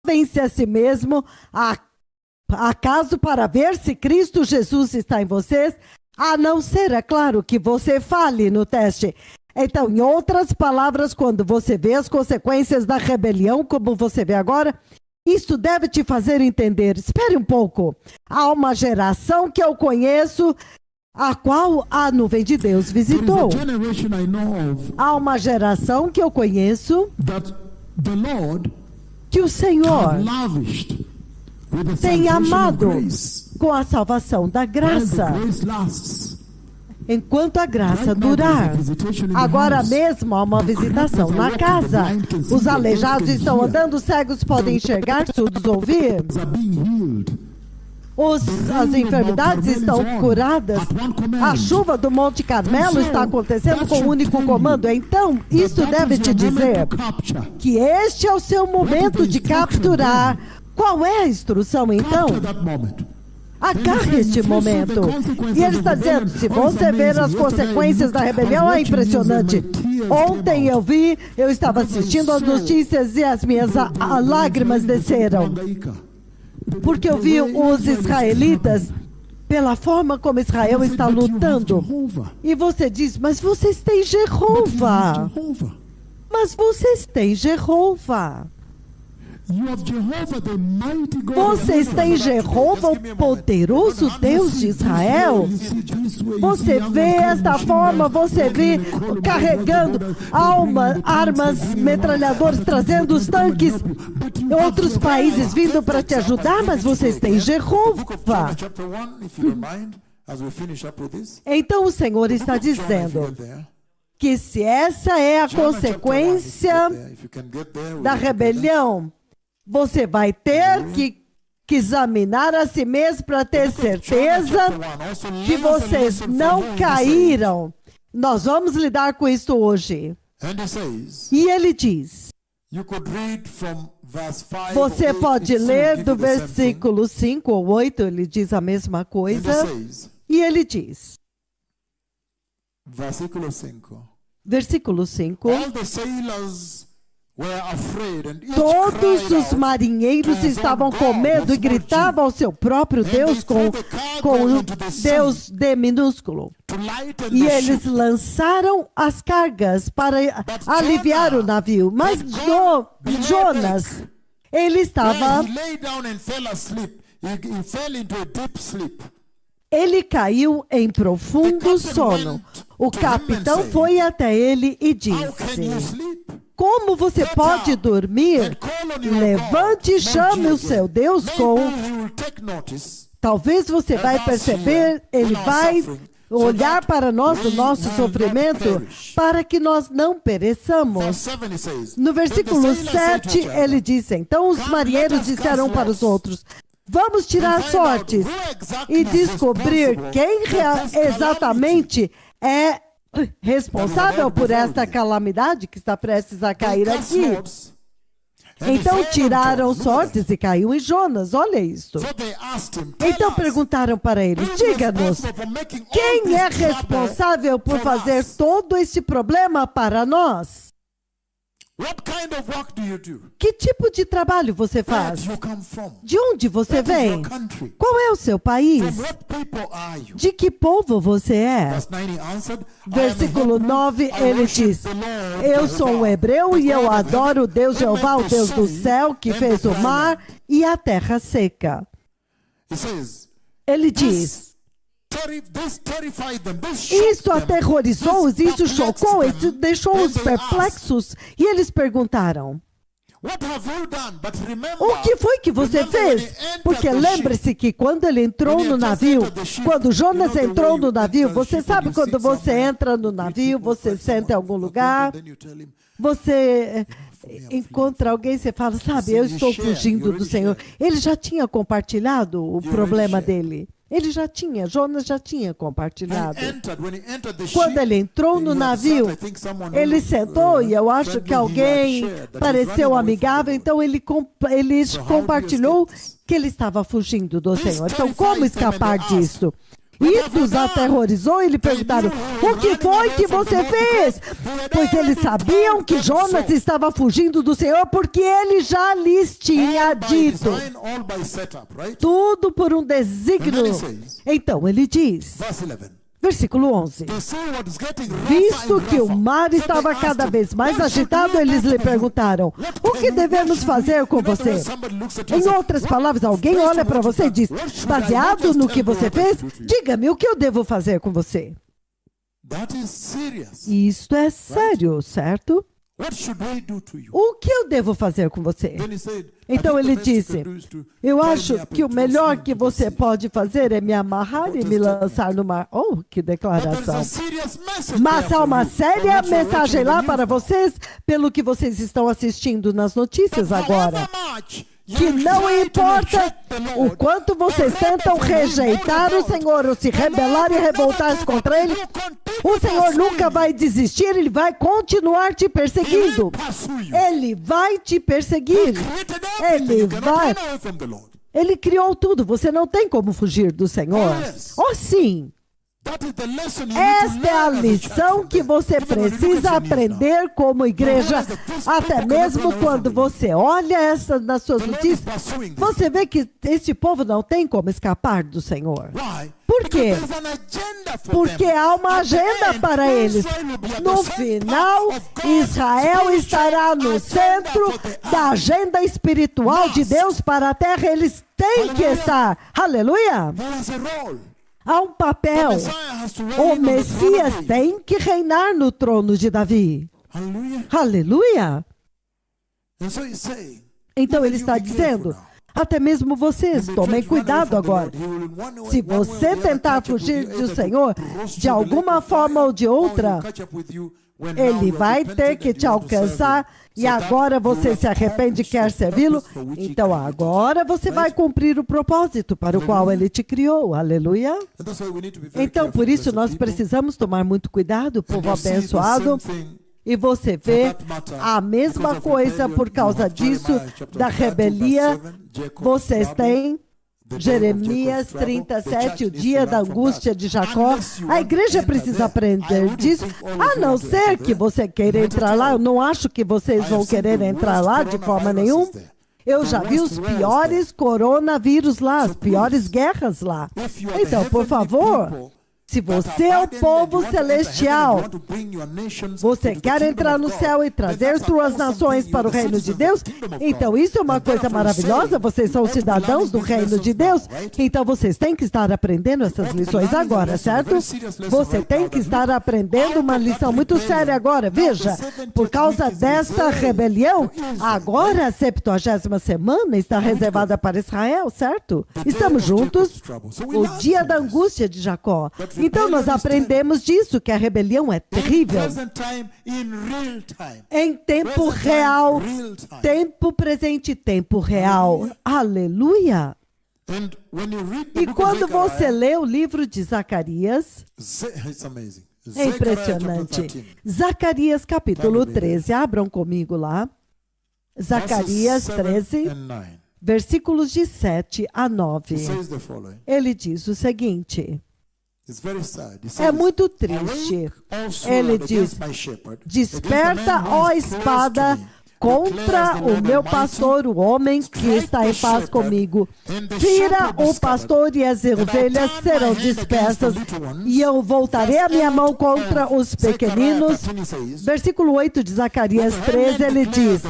Vence a si mesmo, acaso para ver se Cristo Jesus está em vocês, a não ser, é claro, que você fale no teste. Então, em outras palavras, quando você vê as consequências da rebelião, como você vê agora, isto deve te fazer entender. Espere um pouco. Há uma geração que eu conheço, a qual a nuvem de Deus visitou. Há uma geração que eu conheço que o Senhor tem amado com a salvação da graça, enquanto a graça durar. Agora mesmo há uma visitação na casa. Os aleijados estão andando, os cegos podem enxergar, surdos ouvir. As enfermidades estão curadas. A chuva do Monte Carmelo está acontecendo com um único comando. Então, isso deve te dizer que este é o seu momento de capturar. Qual é a instrução, então? Agarre este momento. E ele está dizendo, se você ver as consequências da rebelião, é impressionante. Ontem eu estava assistindo as notícias e as minhas lágrimas desceram. Porque eu vi os israelitas, pela forma como Israel está lutando. E você diz, mas vocês têm Jeová. Mas vocês têm Jeová. Vocês têm Jeová, o poderoso Deus de Israel. Você vê esta forma, você vê carregando armas, metralhadoras, trazendo os tanques, outros países vindo para te ajudar, mas vocês têm Jeová. Então o Senhor está dizendo que se essa é a consequência da rebelião, você vai ter que examinar a si mesmo para ter certeza que vocês não caíram. Nós vamos lidar com isso hoje. E ele diz, você pode ler do versículo 5 ou 8, ele diz a mesma coisa. E ele diz, versículo 5, todos os marinheiros estavam com medo e gritavam ao seu próprio Deus com o Deus D minúsculo. E eles lançaram as cargas para aliviar o navio. Mas Jonas, ele estava... Ele caiu em profundo sono. O capitão foi até ele e disse, como você pode dormir? Levante e chame o seu Deus com... Talvez você vai perceber, ele vai olhar para nós, o nosso sofrimento, para que nós não pereçamos. No versículo 7, ele diz, então os marinheiros disseram um para os outros, vamos tirar sortes e descobrir quem exatamente é responsável por esta calamidade que está prestes a cair aqui. Então tiraram sortes e caiu em Jonas, olha isso. Então perguntaram para ele, diga-nos, quem é responsável por fazer todo esse problema para nós? Que tipo de trabalho você faz? De onde você vem? Qual é o seu país? De que povo você é? Versículo 9, ele diz, eu sou um hebreu e eu adoro o Deus Jeová, o Deus do céu, que fez o mar e a terra seca. Ele diz, isso aterrorizou-os, isso chocou, isso deixou-os perplexos. E eles perguntaram, o que foi que você fez? Porque lembre-se que quando ele entrou no navio, quando Jonas entrou no navio, você sabe quando você entra no navio, você senta em algum lugar, você encontra alguém, você fala, sabe, eu estou fugindo do Senhor. Ele já tinha compartilhado o problema dele. Jonas já tinha compartilhado. Quando ele entrou no navio, ele sentou e eu acho que alguém pareceu amigável, então ele compartilhou que ele estava fugindo do Senhor. Então, como escapar disso? Isso os aterrorizou e lhe perguntaram, o que foi que você fez? Pois eles sabiam que Jonas estava fugindo do Senhor porque ele já lhes tinha dito. Tudo por um desígnio. Então ele diz, versículo 11, visto que o mar estava cada vez mais agitado, eles lhe perguntaram, o que devemos fazer com você? Em outras palavras, alguém olha para você e diz, baseado no que você fez, diga-me o que eu devo fazer com você. Isto é sério, certo? O que eu devo fazer com você? Então ele disse, eu acho que o melhor que você pode fazer é me amarrar e me lançar no mar. Oh, que declaração. Mas há uma séria mensagem lá para vocês, pelo que vocês estão assistindo nas notícias agora. Que não importa o quanto vocês tentam rejeitar o Senhor, ou se rebelar e revoltar-se contra Ele, o Senhor nunca vai desistir, Ele vai continuar te perseguindo. Ele vai te perseguir. Ele vai. Ele criou tudo. Você não tem como fugir do Senhor. Oh, sim. Esta é a lição que você precisa aprender como igreja. Até mesmo quando você olha nas suas notícias, você vê que este povo não tem como escapar do Senhor. Por quê? Porque há uma agenda para eles. No final, Israel estará no centro da agenda espiritual de Deus para a terra. Eles têm que estar. Aleluia! Há um papel. O Messias tem que reinar no trono de Davi. Aleluia! Então ele está dizendo, até mesmo vocês, tomem cuidado agora. Se você tentar fugir do Senhor, de alguma forma ou de outra, ele vai ter que te alcançar e agora você se arrepende e quer servi-lo. Então agora você vai cumprir o propósito para o qual ele te criou. Aleluia. Então por isso nós precisamos tomar muito cuidado, povo abençoado. E você vê a mesma coisa por causa disso, da rebelião. Vocês têm Jeremias 37, o dia da angústia de Jacó. A igreja precisa aprender disso. A não ser que você queira entrar lá, eu não acho que vocês vão querer entrar lá de forma nenhuma. Eu já vi os piores coronavírus lá, as piores guerras lá. Então, por favor, se você é o povo celestial, você quer entrar no céu e trazer suas nações para o reino de Deus, então isso é uma coisa maravilhosa, vocês são cidadãos do reino de Deus, então vocês têm que estar aprendendo essas lições agora, certo? Você tem que estar aprendendo uma lição muito séria agora, veja, por causa desta rebelião, agora a 70ª semana está reservada para Israel, certo? Estamos juntos, o dia da angústia de Jacó. Então nós aprendemos disso, que a rebelião é terrível. Em tempo real, tempo presente, tempo real. Aleluia! E quando você lê o livro de Zacarias, é impressionante. Zacarias capítulo 13, abram comigo lá. Zacarias 13, versículos de 7 a 9. Ele diz o seguinte. É muito triste. Ele diz, desperta, ó espada, contra o meu pastor, o homem que está em paz comigo. Tira o pastor e as ovelhas serão dispersas, e eu voltarei a minha mão contra os pequeninos. Versículo 8 de Zacarias 13, ele diz,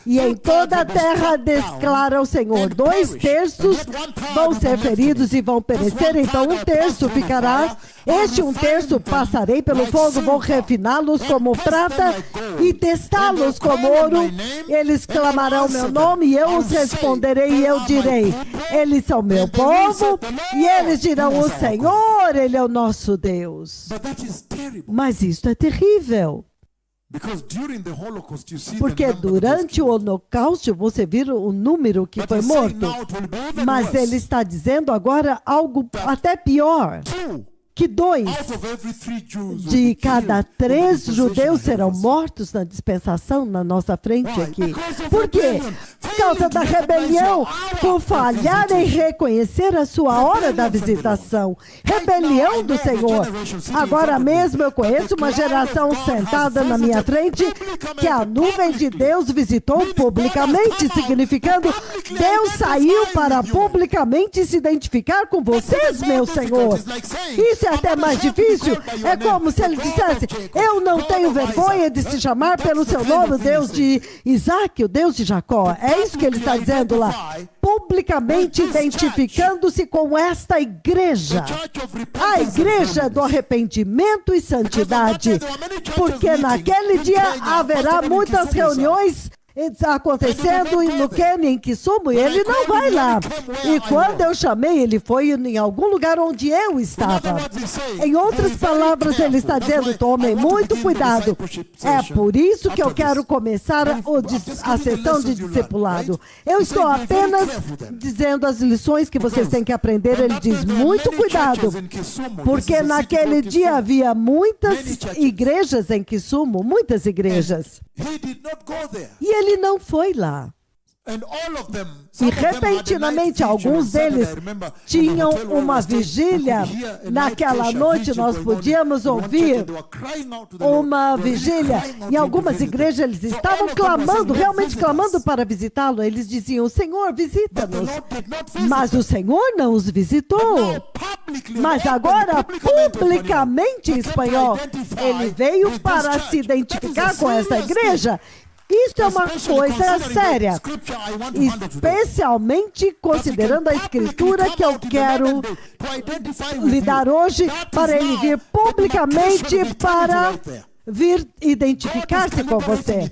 e em toda a terra declara o Senhor, 2/3 vão ser feridos e vão perecer, então 1/3 ficará. Este 1/3 passarei pelo fogo, vou refiná-los como prata e testá-los como ouro. Eles clamarão meu nome e eu os responderei e eu direi, eles são meu povo, e eles dirão, o Senhor, Ele é o nosso Deus. Mas isto é terrível. Porque durante o Holocausto você viu o número que foi morto. Mas ele está dizendo agora algo até pior. Que 2 de cada 3 judeus serão mortos na dispensação na nossa frente aqui. Por quê? Por causa da rebelião, por falhar em reconhecer a sua hora da visitação. Rebelião do Senhor. Agora mesmo eu conheço uma geração sentada na minha frente que a nuvem de Deus visitou publicamente, significando Deus saiu para publicamente se identificar com vocês, meu Senhor. Isso é até mais difícil. É como se ele dissesse, eu não tenho vergonha de se chamar pelo seu nome, o Deus de Isaac, o Deus de Jacó. É isso que ele está dizendo lá. Publicamente identificando-se com esta igreja. A igreja do arrependimento e santidade. Porque naquele dia haverá muitas reuniões acontecendo no Quênia, em Kisumu, e ele não vai lá. E quando eu chamei, ele foi em algum lugar onde eu estava. Em outras palavras, ele está dizendo, tomem muito cuidado. É por isso que eu quero começar a sessão de discipulado. Eu estou apenas dizendo as lições que vocês têm que aprender. Ele diz, muito cuidado, porque naquele dia havia muitas igrejas em Kisumu, muitas igrejas. E ele não foi lá. E repentinamente, alguns deles tinham uma vigília. Naquela noite, nós podíamos ouvir uma vigília. Em algumas igrejas, eles estavam clamando, realmente clamando para visitá-lo. Eles diziam: Senhor, visita-nos. Mas o Senhor não os visitou. Mas agora, publicamente em espanhol, ele veio para se identificar com essa igreja. Isso é uma coisa séria, especialmente considerando a escritura que eu quero lhe dar hoje, para ele vir publicamente para vir identificar-se com você.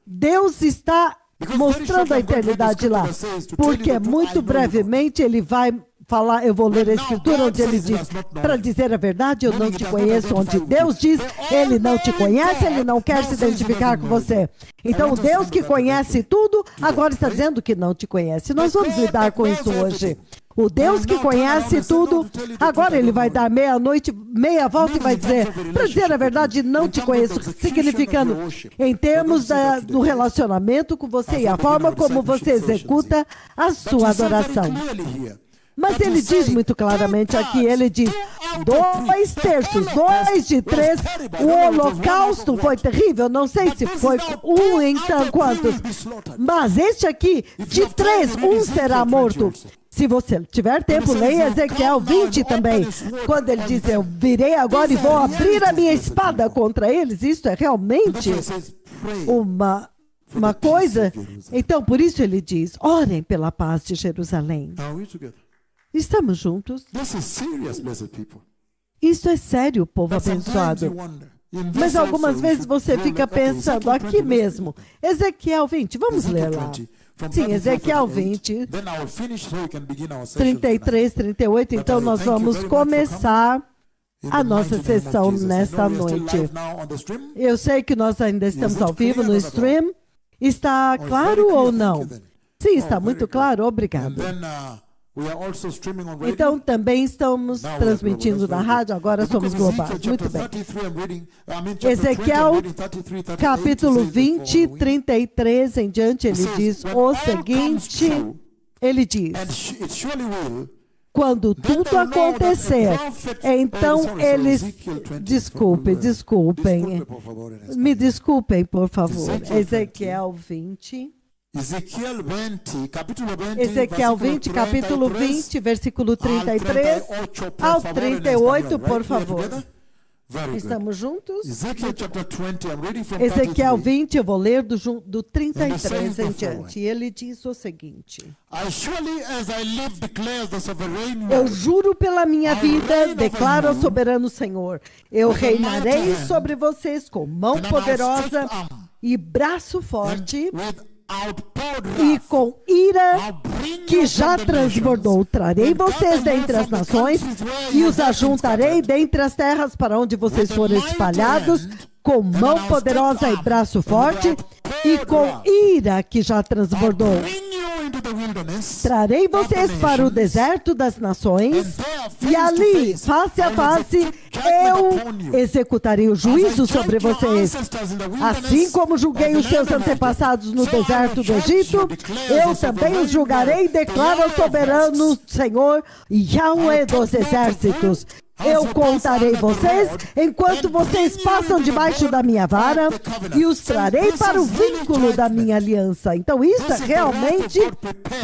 Deus está mostrando a eternidade lá, porque muito brevemente ele vai falar, eu vou ler a escritura onde ele diz: para dizer a verdade, eu não te conheço. Onde Deus diz, ele não te conhece, ele não quer se identificar com você. Então, o Deus que conhece tudo, agora está dizendo que não te conhece. Nós vamos lidar com isso hoje. O Deus que conhece tudo, agora ele vai dar meia-noite, meia volta e vai dizer: para dizer a verdade, não te conheço, significando em termos do relacionamento com você e a forma como você executa a sua adoração. Mas ele diz muito claramente aqui, ele diz: 2/3, 2 de 3, o holocausto foi terrível, não sei se foi então quantos, mas este aqui, de 3, 1 será morto. Se você tiver tempo, leia Ezequiel 20 também, quando ele diz: eu virei agora e vou abrir a minha espada contra eles. Isso é realmente uma coisa. Então, por isso ele diz: orem pela paz de Jerusalém. Estamos juntos? Isso é sério, povo abençoado. Mas algumas vezes você fica pensando aqui mesmo. Ezequiel 20, vamos ler lá. Sim, Ezequiel 20, 33, 38. Então nós vamos começar a nossa sessão nesta noite. Eu sei que nós ainda estamos ao vivo no stream. Está claro ou não? Sim, está muito claro. Obrigado. Então, também estamos transmitindo na rádio, agora somos globais. Muito bem. Ezequiel, capítulo 20, 33 em diante, ele diz o seguinte, ele diz: quando tudo acontecer, então eles... Desculpem. Me desculpem, por favor. Ezequiel 20... Ezequiel 20, capítulo 20, versículo 33 ao 38, por favor. Estamos juntos? Ezequiel 20, eu vou ler do 33 em diante. E ele diz o seguinte: eu juro pela minha vida, declara o soberano Senhor, eu reinarei sobre vocês com mão poderosa e braço forte, e com ira que já transbordou, trarei vocês dentre as nações e os ajuntarei dentre as terras para onde vocês forem espalhados, com mão poderosa e braço forte, e com ira que já transbordou. Trarei vocês para o deserto das nações, e ali, face a face, eu executarei o juízo sobre vocês. Assim como julguei os seus antepassados no deserto do Egito, eu também os julgarei, declara o soberano Senhor, Yahweh dos exércitos. Eu contarei vocês enquanto vocês passam debaixo da minha vara e os trarei para o vínculo da minha aliança. Então isso é realmente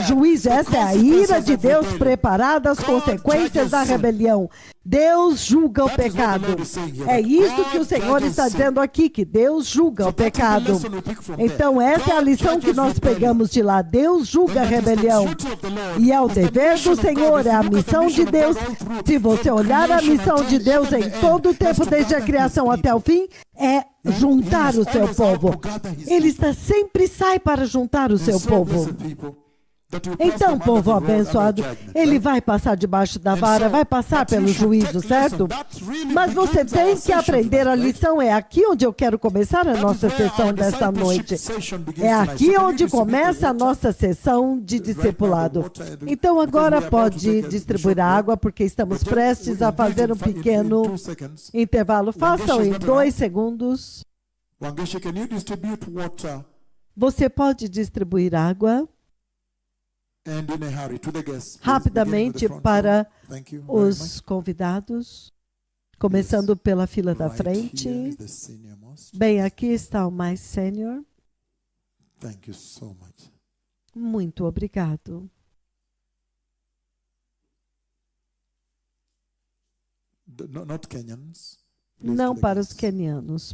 juízo. Essa é a ira de Deus preparada às consequências da rebelião. Deus julga o pecado. É isso que o Senhor está dizendo aqui, que Deus julga o pecado. Então essa é a lição que nós pegamos de lá. Deus julga a rebelião. E é o dever do Senhor, é a missão de Deus. Se você olhar a missão de Deus em todo o tempo, desde a criação até o fim, é juntar o seu povo. Ele sempre sai para juntar o seu povo. Então, povo abençoado, ele vai passar debaixo da vara, vai passar pelo juízo, certo? Mas você tem que aprender a lição. É aqui onde eu quero começar a nossa sessão desta noite. É aqui onde começa a nossa sessão de discipulado. Então, agora pode distribuir a água, porque estamos prestes a fazer um pequeno intervalo. Façam em 2 segundos. Você pode distribuir água And in a hurry to the guests. Please, beginning with rapidamente the front para row. Thank you very os convidados, começando pela fila da much. Right here frente. is the senior most. Bem, aqui está o mais sênior. Thank you so much. Muito obrigado. Not Kenyans. Please, Não to the para os guests. quenianos,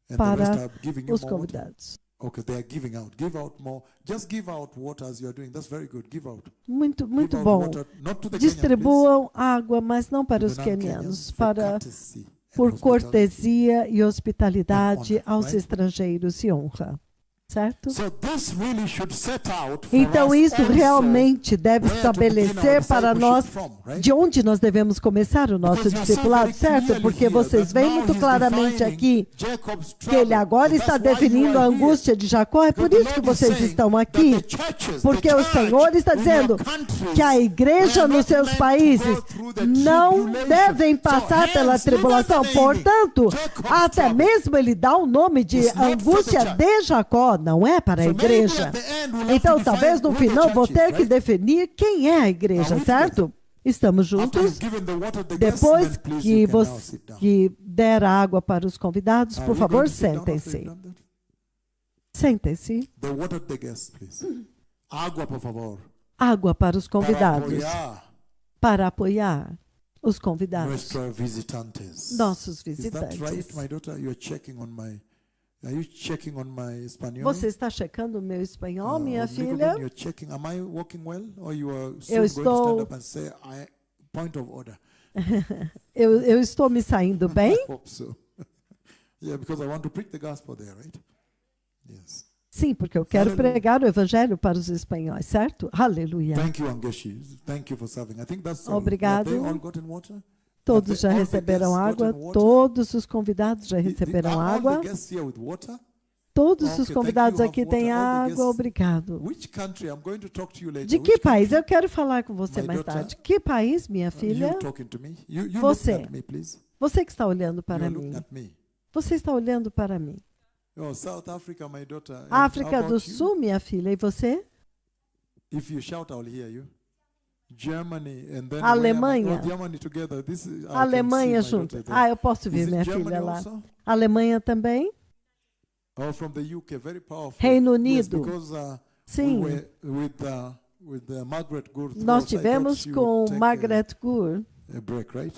And the para rest are giving you os more water. convidados. Okay, they are giving out. Give out more. Just give out water as you are doing. That's very good. Give out. Muito Give out bom. water, not to the Kenyan, Distribuam água, mas não para please. os To the non-Kenyans, quenianos, for para courtesy and por hospitality. cortesia e hospitalidade honor, aos right? estrangeiros e honra. Certo? So this really should set out for Então us isso also realmente deve where to begin our estabelecer para nós discipleship from, right? de onde nós devemos começar o nosso Because you see discipulado, very certo? clearly Porque here vocês that veem now muito he's claramente defining aqui Jacob's que ele trouble. agora And está that's why you definindo a are here. angústia de Jacó. É por Because the isso que Lord is vocês saying estão that aqui. the churches, Porque the o church Senhor está in your dizendo countries, que a igreja they are nos not seus meant to países go through the não tribulation. devem So passar pela hence, tribulação. even the name, Portanto, Jacob's até trouble. mesmo ele dá o nome de It's not for angústia the church. de Jacó, não é para a So maybe igreja. at the end we'll have Então, to talvez define no who the final vou church ter is, que right? definir quem é a igreja, Are we certo? Estamos After you've juntos. given the water to the guests, Depois then please que you can now você sit down. que der água para os convidados, Are por we favor, going to sit down after sentem-se. you've done that? Sentem-se. The water to the guests, please. Água, por favor. Água para os Para convidados, apoiar para apoiar os convidados, nuestros visitantes. nossos Is that right, visitantes. my daughter? You're checking on my. Are you checking on my espanhol? Você está checando o meu espanhol, minha Nicolas, filha? you're checking. Am I working well, or you are soon Eu going to estou- stand up and say, point of order? Eu estou me saindo bem? I hope so. Yeah, because I want to preach the gospel there, right? Yes. Sim, porque eu quero Aleluia. pregar o evangelho para os espanhóis, certo? Aleluia. Thank you, Angeshi. Thank you for serving. I think that's all. Obrigado. Have they all gotten water? Todos já All the receberam guests água, gotten water? todos os convidados já receberam Are all água. the guests here with water? Todos os Okay, convidados thank you. aqui têm Have water. All the água, guests- obrigado. Which country? I'm going to talk to you later. De Which que país? country? Eu quero falar com você My mais daughter- tarde. Que país, minha filha? You talking to me? You Você. looking at me, please. Você que está olhando para You're mim. looking at me. Você está olhando para mim. Oh, South Africa, my daughter. And África how do about you? Sul, minha filha. E você? If you shout, I'll hear you. Germany and then Alemanha. oh, Germany together. This is, I can Alemanha see my junto. daughter there. Ah, eu posso Is ver it minha Germany filha lá. also? Alemanha também? Oh, from the UK, very powerful. Reino Yes, Unido. because Sim. we were with Margaret Gould. Nós I thought tivemos she com would take Margaret Gould. a break, right?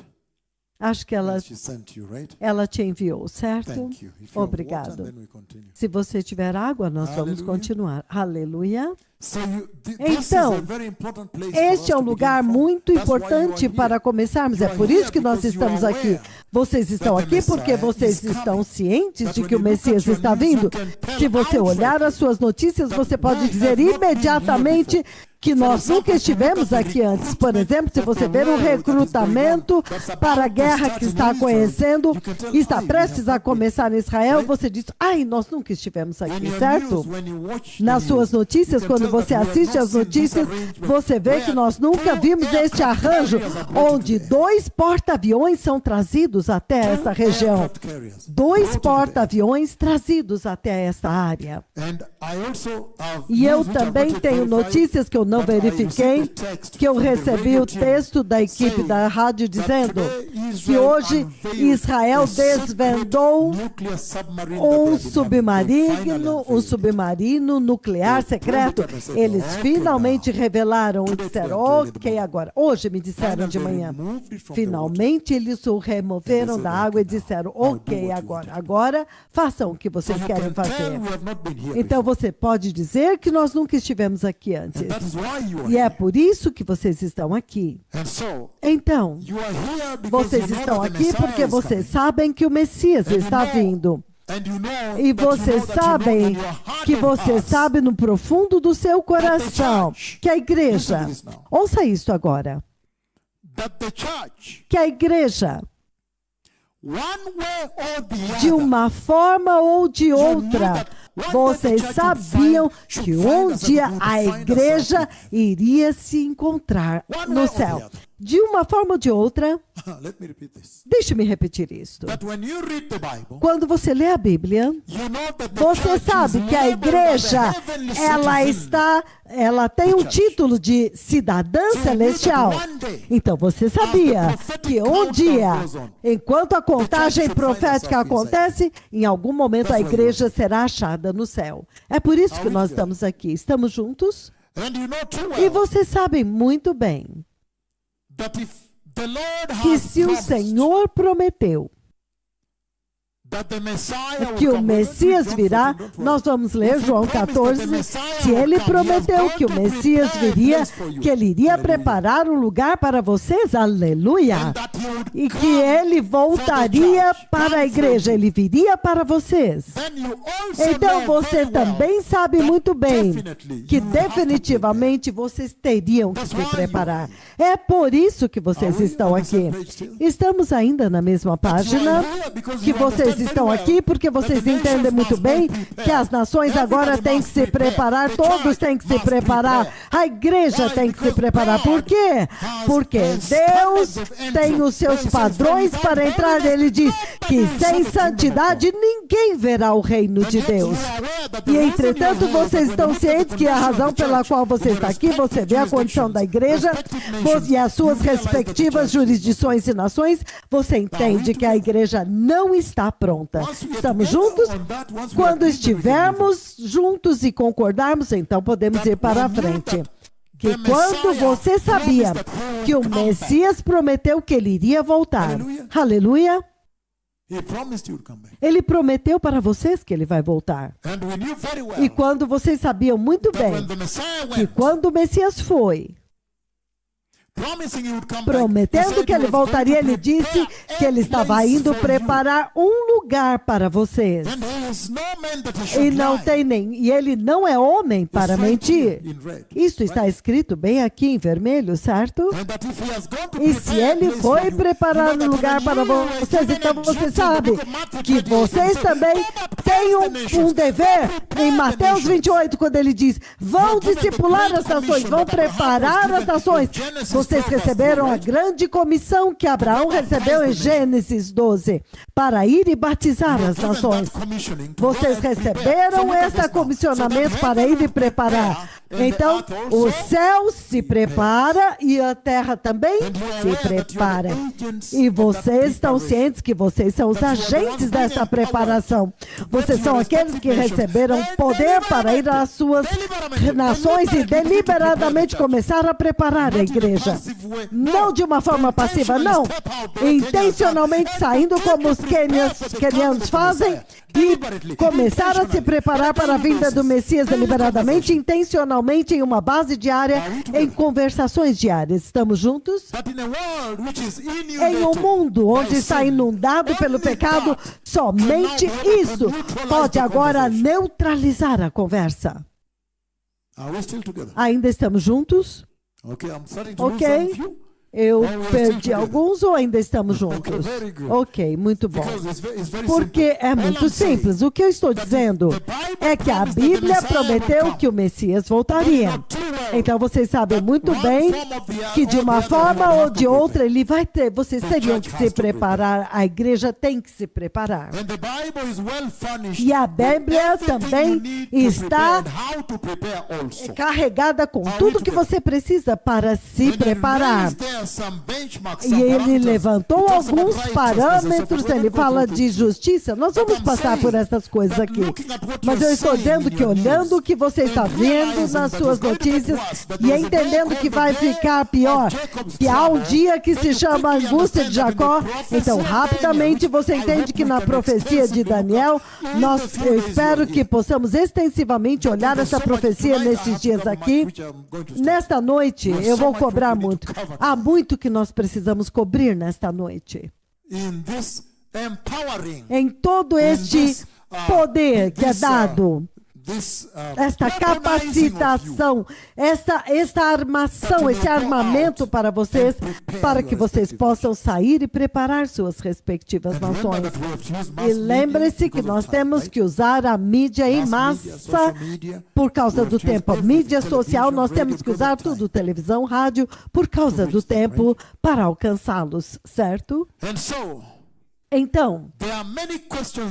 Acho que And she sent you, right? ela te enviou, certo? Thank you. If you have Obrigado. water, then we continue. Se você tiver água, nós vamos Aleluia. continuar. Aleluia. So this Então, is a very important place for us este é um to begin lugar from. muito That's why you importante are para here. começarmos. You É are por here isso que nós because you are estamos aqui. aware Vocês estão that the aqui porque Messiah vocês is estão coming. cientes That de when que o you look at Messias your está news, vindo. you can tell Se você olhar outrightly as suas notícias, that você pode we dizer have not been here imediatamente before. que For nós example, nunca if you estivemos look at the aqui antes. Por exemplo, se recruitment você that the ver um war that is going on, recrutamento that's about para a to guerra start que in está Israel, conhecendo you can tell, e está "Ai, we prestes have a not been começar em Israel, Right? você diz, ai, nós nunca estivemos In aqui, your certo? news, when you watch the Nas suas news, notícias, you can quando tell você that we have assiste not as seen this notícias, arrangement você vê que where nós nunca two vimos este aircraft arranjo carriers are brought onde to there. 2 porta-aviões são trazidos até esta região. Aircraft carriers 2 brought to there. porta-aviões trazidos até esta área. And I also have E eu news which I've também not yet tenho verified, notícias que eu não but I received verifiquei, a text que eu from the recebi radio o team texto da equipe saying da rádio that dizendo today que Israel hoje unveiled Israel a secret desvendou nuclear submarine that um they've been having. They submarino, finally um unveiled it. submarino nuclear secreto. Eles finalmente revelaram e disseram, ok, agora. Hoje me disseram de manhã. Finalmente eles o removeram da água e disseram, ok, agora. Agora façam o que vocês querem fazer. Então você pode dizer que nós nunca estivemos aqui antes. E é por isso que vocês estão aqui. Então, vocês estão aqui porque vocês sabem que o Messias está vindo. E vocês sabem que você sabe no profundo do seu coração que a igreja, ouça isso agora, que a igreja, de uma forma ou de outra, vocês sabiam que um dia a igreja iria se encontrar no céu. De uma forma ou de outra, Let me repeat this. deixe-me repetir isto. That when you read the Bible, Quando você lê a Bíblia, you know that the você church sabe is que a labeled igreja, as a heavenly citizen. ela tem um título de cidadã celestial. Então você sabia que um dia, enquanto a contagem profética acontece, em algum momento a igreja será achada no céu. É por isso que nós estamos aqui. Estamos juntos? And you know too E well você sabe muito bem that if the Lord que has se o promised Senhor prometeu that the Messiah will que o come, Messias John virá, 14, don't worry. nós vamos ler João 14. Se ele prometeu que o Messias viria, que ele iria preparar um lugar para vocês, aleluia, That he would e que come ele voltaria para a igreja, ele viria para vocês. Then you also Então know você very well também sabe muito bem definitely que you have to definitivamente vocês teriam que That's se why you preparar. É por isso que vocês Are we estão on the same aqui. page still? Estamos ainda na mesma página, que vocês estão aqui porque vocês entendem muito bem que as nações agora têm que se preparar, todos têm que se preparar, a igreja tem que se preparar. Por quê? Porque Deus tem os seus padrões para entrar. Ele diz que sem santidade ninguém verá o reino de Deus. E entretanto vocês estão cientes que a razão pela qual você está aqui, você vê a condição da igreja e as suas respectivas jurisdições e nações, você entende que a igreja não está pronta. Estamos juntos? Quando estivermos juntos e concordarmos, então podemos ir para a frente. Que quando você sabia que o Messias prometeu que ele iria voltar, aleluia, He promised he would come back. ele prometeu para vocês que ele vai voltar. And we knew very well E quando vocês sabiam muito that bem when the Messiah que went, quando o Messias foi, promising he would come back, he prometendo said que he ele was going voltaria, to ele disse prepare que ele a estava place indo for preparar um lugar para vocês. you. And there is no man that he E should não lie. tem nem, e ele não é homem para It's right mentir. here in red. Isso está escrito bem aqui em vermelho, certo? And that if he has gone to E se prepare a ele place foi for you, preparar you know um that lugar when para you were vocês, given então a você duty in sabe the book of Matthew que 28, vocês he said, também "Go baptize têm the um nations, dever. go prepare Em the Mateus nations." 28, quando ele diz, vão discipular as nações, vão preparar as nações. Vocês receberam a grande comissão que Abraão recebeu em Gênesis 12, para ir e batizar as Given nações. that commissioning to go Vocês and prepare. receberam So look at esse this now. comissionamento So that para heaven ir e preparar. prepare, and the Então, earth also o céu se prepara e a terra também And you are se aware that you are prepara. agents E of that vocês estão preparation. cientes que vocês são os That you are the agentes ones being dessa empowered preparação. to Vocês get são your aqueles que respective receberam nations. poder para ir às suas Deliberadamente. nações e deliberadamente começar a preparar a igreja. Não de uma forma passiva, não. Intencionalmente saindo como os quenianos fazem e começar a se preparar para a vinda do Messias deliberadamente, intencionalmente, em uma base diária, em conversações diárias. Estamos juntos? That in a world which is Em um mundo onde by está sin, inundado pelo only pecado, that somente can now isso neutralize pode the agora conversation. neutralizar a conversa. Are we still together? Ainda estamos juntos? Okay, I'm starting to Ok. lose some of you. Eu Well, we are still perdi together. alguns ou ainda estamos juntos? very good. Ok, muito bom. Because it's very Porque simple. é All muito I'm saying simples. O que eu estou dizendo é que a Bíblia prometeu que o Messias voltaria. Então vocês sabem muito bem que de uma forma ou de outra ele vai ter. Vocês teriam que se preparar. A igreja tem que se preparar. And the Bible is well furnished E a with Bíblia everything também you need to está prepare and how to prepare also. carregada com tudo que você precisa para se And he preparar. raised there some benchmarks, E some ele parameters. levantou He talks about alguns righteousness, parâmetros, and ele so fala forth. de justiça. Nós vamos passar por essas coisas aqui. Mas eu estou dizendo que olhando o que você está vendo nas suas notícias e entendendo que vai ficar pior, que há um dia que se chama angústia de Jacó, então rapidamente você entende que na profecia de Daniel, eu espero que possamos extensivamente olhar essa profecia nesses dias aqui. Nesta noite, eu vou cobrar muito. Há muito que nós precisamos cobrir nesta noite. In this empowering, Em todo este poder que é dado, esta capacitação, esta armação, esse armamento para vocês, para que vocês possam sair e preparar suas respectivas nações. E lembre-se que nós temos que usar a mídia em massa por causa do tempo. A mídia social, nós temos que usar tudo, televisão, rádio, por causa do tempo, para alcançá-los, certo? Então,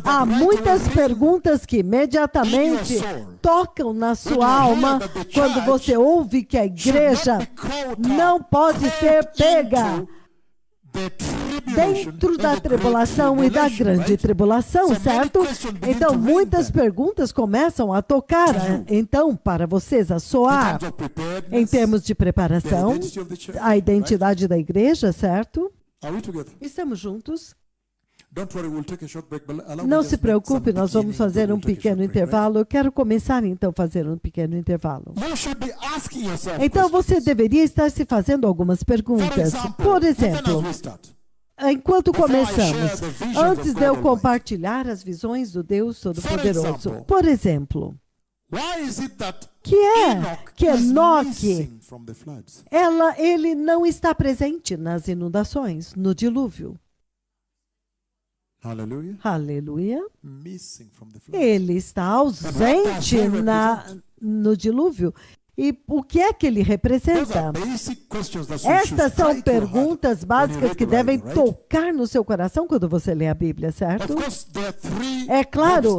há muitas perguntas que imediatamente tocam na sua alma quando você ouve que a igreja não pode ser pega dentro da tribulação e da grande tribulação, certo? Então, muitas perguntas começam a tocar, então, para vocês, a soar, em termos de preparação, a identidade da igreja, certo? Estamos juntos? Não se preocupe, nós vamos fazer um pequeno intervalo. Eu quero começar, então, fazer um pequeno intervalo. Então, você deveria estar se fazendo algumas perguntas. Por exemplo, enquanto começamos, antes de eu compartilhar as visões do Deus Todo-Poderoso, por exemplo, que Enoque, ele não está presente nas inundações, no dilúvio. Aleluia. Ele está ausente no dilúvio. E o que é que ele representa? Estas são perguntas básicas que devem tocar no seu coração quando você lê a Bíblia, certo? É claro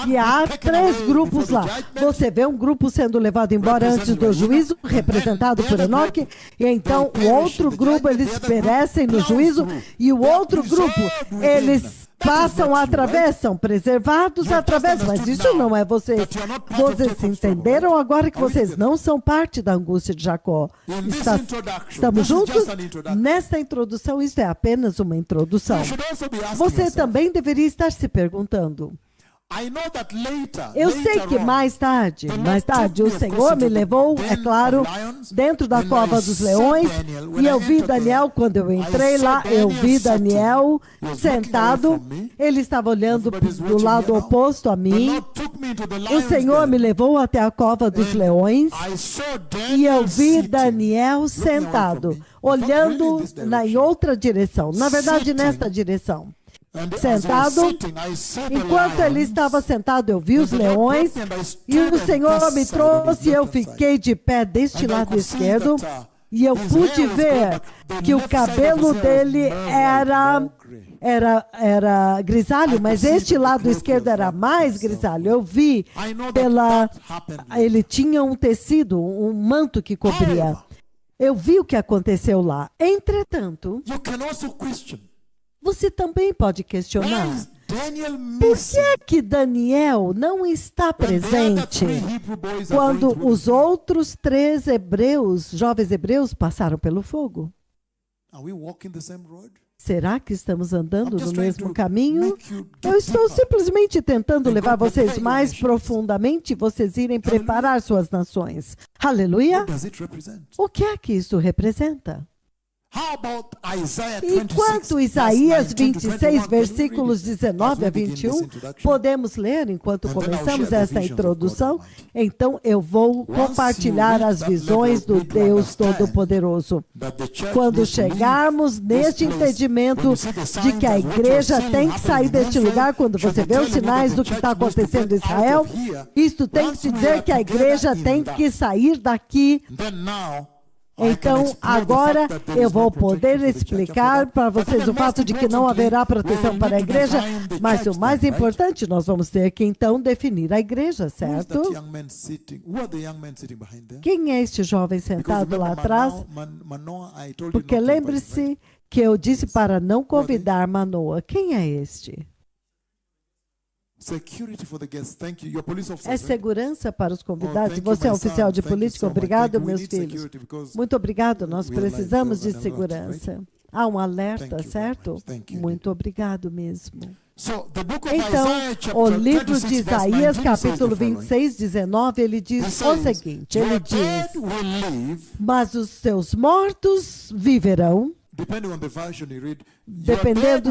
que há 3 grupos lá. Você vê um grupo sendo levado embora antes do juízo, representado por Enoque, e então o outro grupo, eles perecem no juízo, e o outro grupo, eles passam, atravessam, preservados, atravessam. Mas isso não é vocês. Vocês entenderam agora que vocês não são parte da angústia de Jacó. Estamos juntos? Nesta introdução, isso é apenas uma introdução. Você também deveria estar se perguntando: eu sei que mais tarde, o Senhor me levou, é claro, dentro da cova dos leões, e eu vi Daniel, quando eu entrei lá, eu vi Daniel sentado, ele estava olhando do lado oposto a mim. O Senhor me levou até a cova dos leões, e eu vi Daniel sentado, olhando em outra direção, na verdade nesta direção. Sentado, enquanto ele estava sentado, eu vi os leões, e o Senhor me trouxe, e eu fiquei de pé deste lado esquerdo, e eu pude ver que o cabelo dele era grisalho, mas este lado esquerdo era mais grisalho. Eu vi ele tinha um tecido, um manto que cobria. Eu vi o que aconteceu lá. Entretanto, você também pode questionar: por que Daniel não está presente quando os outros 3 jovens hebreus passaram pelo fogo? Será que estamos andando no mesmo caminho? Eu estou simplesmente tentando levar vocês mais profundamente, vocês irem preparar suas nações. Aleluia! O que é que isso representa? Enquanto Isaías 26, versículos 19 a 21, podemos ler enquanto começamos esta introdução? Então eu vou compartilhar as visões do Deus Todo-Poderoso. Quando chegarmos neste entendimento de que a igreja tem que sair deste lugar, quando você vê os sinais do que está acontecendo em Israel, isto tem que se dizer que a igreja tem que sair daqui. Então, agora eu vou poder explicar para vocês o fato de que não haverá proteção para a igreja, mas o mais importante, nós vamos ter que então definir a igreja, certo? Quem é este jovem sentado lá atrás? Porque lembre-se que eu disse para não convidar Manoa. Quem é este? É segurança para os convidados. Você é oficial de política. Obrigado, meus filhos. Muito obrigado. Nós precisamos de segurança. Há um alerta, certo? Muito obrigado mesmo. Então, o livro de Isaías, capítulo 26, 19, ele diz o seguinte, ele diz: mas os seus mortos viverão. Dependendo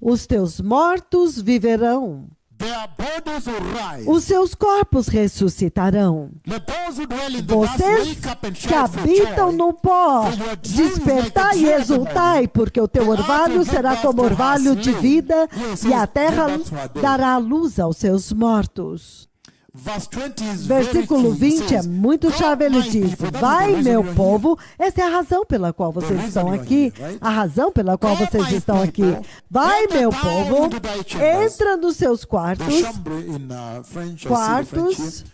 os teus mortos viverão. their bodies will rise. Os seus corpos ressuscitarão. Let those who dwell in the dust Vocês wake up and que shout for habitam joy. no pó, despertai e exultai, porque o teu orvalho será como orvalho de vida, e a terra dará luz aos seus mortos. Verse 20 is very Versículo key. It 20 é says, muito "Go, chave, ele my diz, people." That is vai the reason meu you are povo, essa é a razão pela qual vocês reason estão you are aqui, here, right? a razão pela qual Go, vocês my estão aqui. people, Vai enter meu down povo, into thy chambers. entra nos seus The quartos, chambre in French, I see the French quartos, here.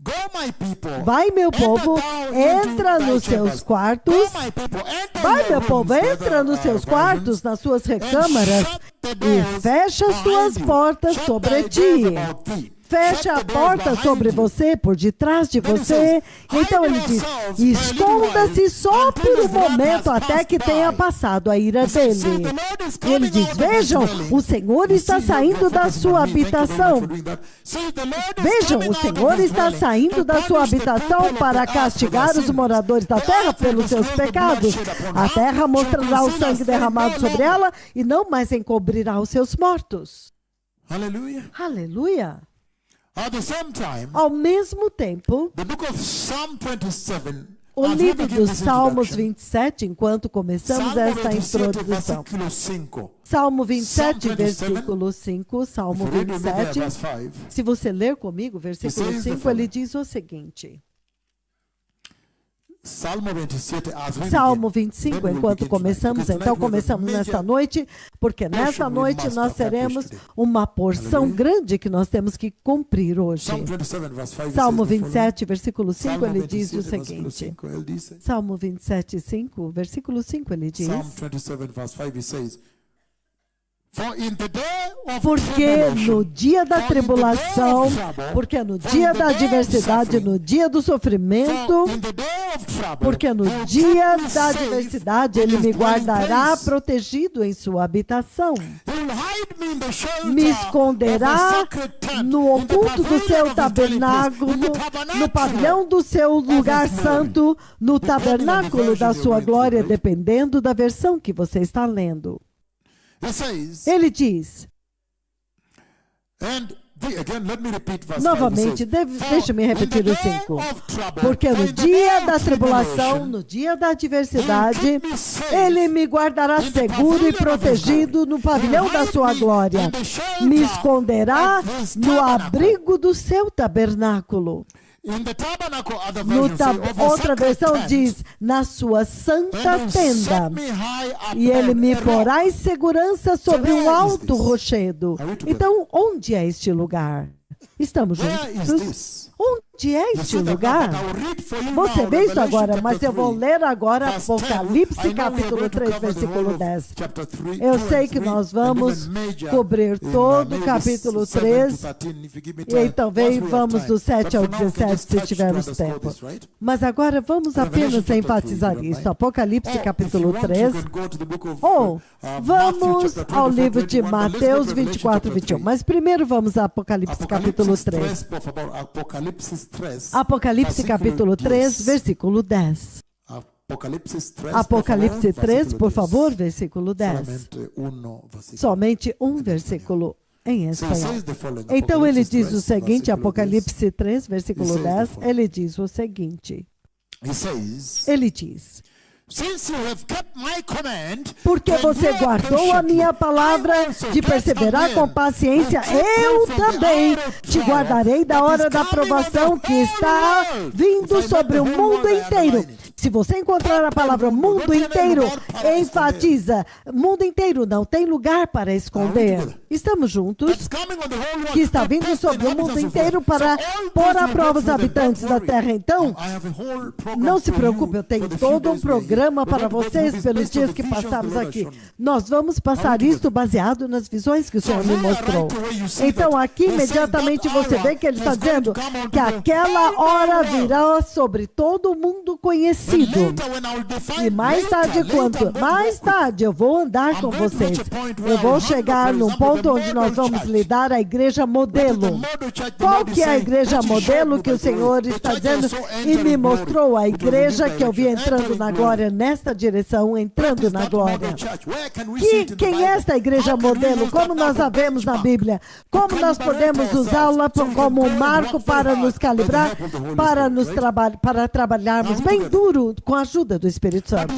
Go, my people. vai meu Enter povo, down entra into thy nos seus chambers. quartos, Go, my people, enter vai your meu povo, rooms, entra whether, nos seus quartos, versions, nas suas and recâmaras, shut the e doors fecha as tuas behind you. portas Shut sobre thy ti. doors about thee. Fecha Shut a the doors porta behind sobre you. você, por detrás de Then it você. says, Então "Hide ele diz, yourselves for a little esconda-se while só until por the um wrath momento has até passed que tenha by." passado a ira He says, "See, dele. the Lord is E ele coming diz, out of his vejam, dwelling." o Senhor You está see, you're saindo da focusing sua on me. Thank you very much habitação. for doing that. See, the Lord is Vejam, coming o out of Senhor his está dwelling saindo to da sua punish the habitação people of para the earth for castigar their os sins. moradores da The terra earth pelos will seus display the pecados. bloodshed upon A her, terra shall mostrará o conceal sangue her derramado no sobre longer. ela e não mais encobrirá os seus mortos. Hallelujah. Aleluia! At the same time, Ao mesmo tempo, the book of Psalm 27, o as we livro begin dos this Salmos introduction, 27, enquanto começamos Salmo esta 27, introdução. versículo 5. Salmo 27, Psalm 27, versículo 5, Salmo If you read with me there, 27. verse 5. Se você ler comigo, versículo It says the 5, ele following. diz o seguinte. Salmo 27, as we Salmo begin. 25, Then we'll enquanto begin tonight, começamos, because então tonight we have a começamos major nesta noite, porque nesta we noite must nós accomplish teremos today. uma porção Aleluia. grande que nós temos que cumprir hoje. Psalm 27, verse 5, it Salmo says the following. 27, versículo 5, Salmo ele diz o 27, versículo seguinte. 5, ele diz. Salmo 27, 5, versículo 5, ele diz. Psalm 27, verse 5, it says, "For in the day of Porque tribulation, no dia da for in the day tribulação, of trouble, porque no for dia in the da day of adversidade, suffering, no dia do sofrimento, for in the day of trouble, porque no he will dia keep me da safe adversidade in ele his me dwelling guardará place. protegido em sua habitação. He will hide me in the shelter Me of esconderá a sacred tent, no in the oculto do pavilion seu of his dwelling place, tabernáculo, in the no tabernacle pavilhão do seu lugar his glory. santo, no tabernáculo da version sua you're going glória, through, right? dependendo da versão que você está lendo. He says, Ele diz, and again, let me repeat verse 5, novamente, it says, "For deixe-me in repetir the o day 5. of trouble, Porque for no in the dia day da of tribulação, tribulation, no dia da he adversidade, will keep me safe ele me guardará in the seguro e pavilion of his protegido glory. no He pavilhão will da hide sua me glória. in the shelter Me esconderá of his no tabernacle." abrigo do seu tabernáculo. In the tabernacle, other No versions say, of a outra sacred versão tent. diz, na sua And santa he will tenda. set me high E ele upon me a rock. porá em segurança sobre where um is alto this? rochedo. Are we together? Então, onde é este lugar? Estamos Where is juntos? this? Onde é You este see that now, lugar? but I will read for you Você now vê isso Revelation agora, chapter mas eu vou 3, ler agora verse 10. Apocalipse I know we are capítulo going to 3, cover the versículo whole of 10. chapter 3, Eu 2 sei and que 3, nós and vamos even major cobrir in, todo o maybe capítulo 7 to 3. 13, if you give me E time. aí também Once we have vamos time. do 7 But ao for now, we can 17, just se touch to tivermos underscore tempo. this, right? Mas agora vamos Revelation apenas chapter enfatizar 3, isso. right? Apocalipse Or, if you capítulo want, you 3. can go to the book of, Ou vamos Matthew chapter ao 24, livro de 21, but let's go to Mateus Revelation 24, chapter 21. 3. Mas primeiro vamos a Apocalipse capítulo 3. Por favor, Apocalipse 3. Apocalipse capítulo 3, 10. versículo 10. Apocalipse 3, Apocalipse 3, por favor, versículo versículo 10. Solamente um versículo. Somente um versículo em So it espanhol. says the following, Então ele Apocalipse diz 3, o seguinte, versículo 10. Apocalipse 3, versículo He says the 10, following. ele diz o seguinte. He says, Ele diz, since you have kept my command, porque to você endure guardou a minha patiently, palavra I also de kept perseverar again com paciência, and keep eu you from the também hour of te trial guardarei da that hora is da coming on provação the que whole está world. vindo If I sobre o meant the whole mundo world, I inteiro. underline it. Se você encontrar a palavra mundo inteiro, enfatiza, mundo inteiro não tem lugar para esconder. Estamos juntos? That's coming on the whole world Que está to vindo test sobre the o mundo inhabitants of inteiro earth. para So all pôr these à will prova go os through them. habitantes Don't da worry. terra. Então, I have a whole program não se for preocupe, eu you tenho for the few todo um days we are here. programa We're para going to go through vocês this pelos based on dias the que visions the passamos Lord has aqui. shown me. Nós vamos passar isto baseado nas visões que o Senhor me mostrou. Então aqui imediatamente você vê que ele está dizendo que aquela hora virá sobre todo o mundo conhecido. conhecido. E mais tarde, mais tarde eu vou andar com vocês. Eu vou chegar num ponto onde nós vamos lidar a igreja modelo. Qual que é a igreja modelo que o Senhor está dizendo? E me mostrou a igreja que eu vi entrando na glória, nesta direção, entrando na glória. Quem é esta igreja modelo? Como nós a vemos na Bíblia? Como nós podemos usá-la como um marco para nos calibrar, para trabalharmos bem duro com a ajuda do Espírito Santo?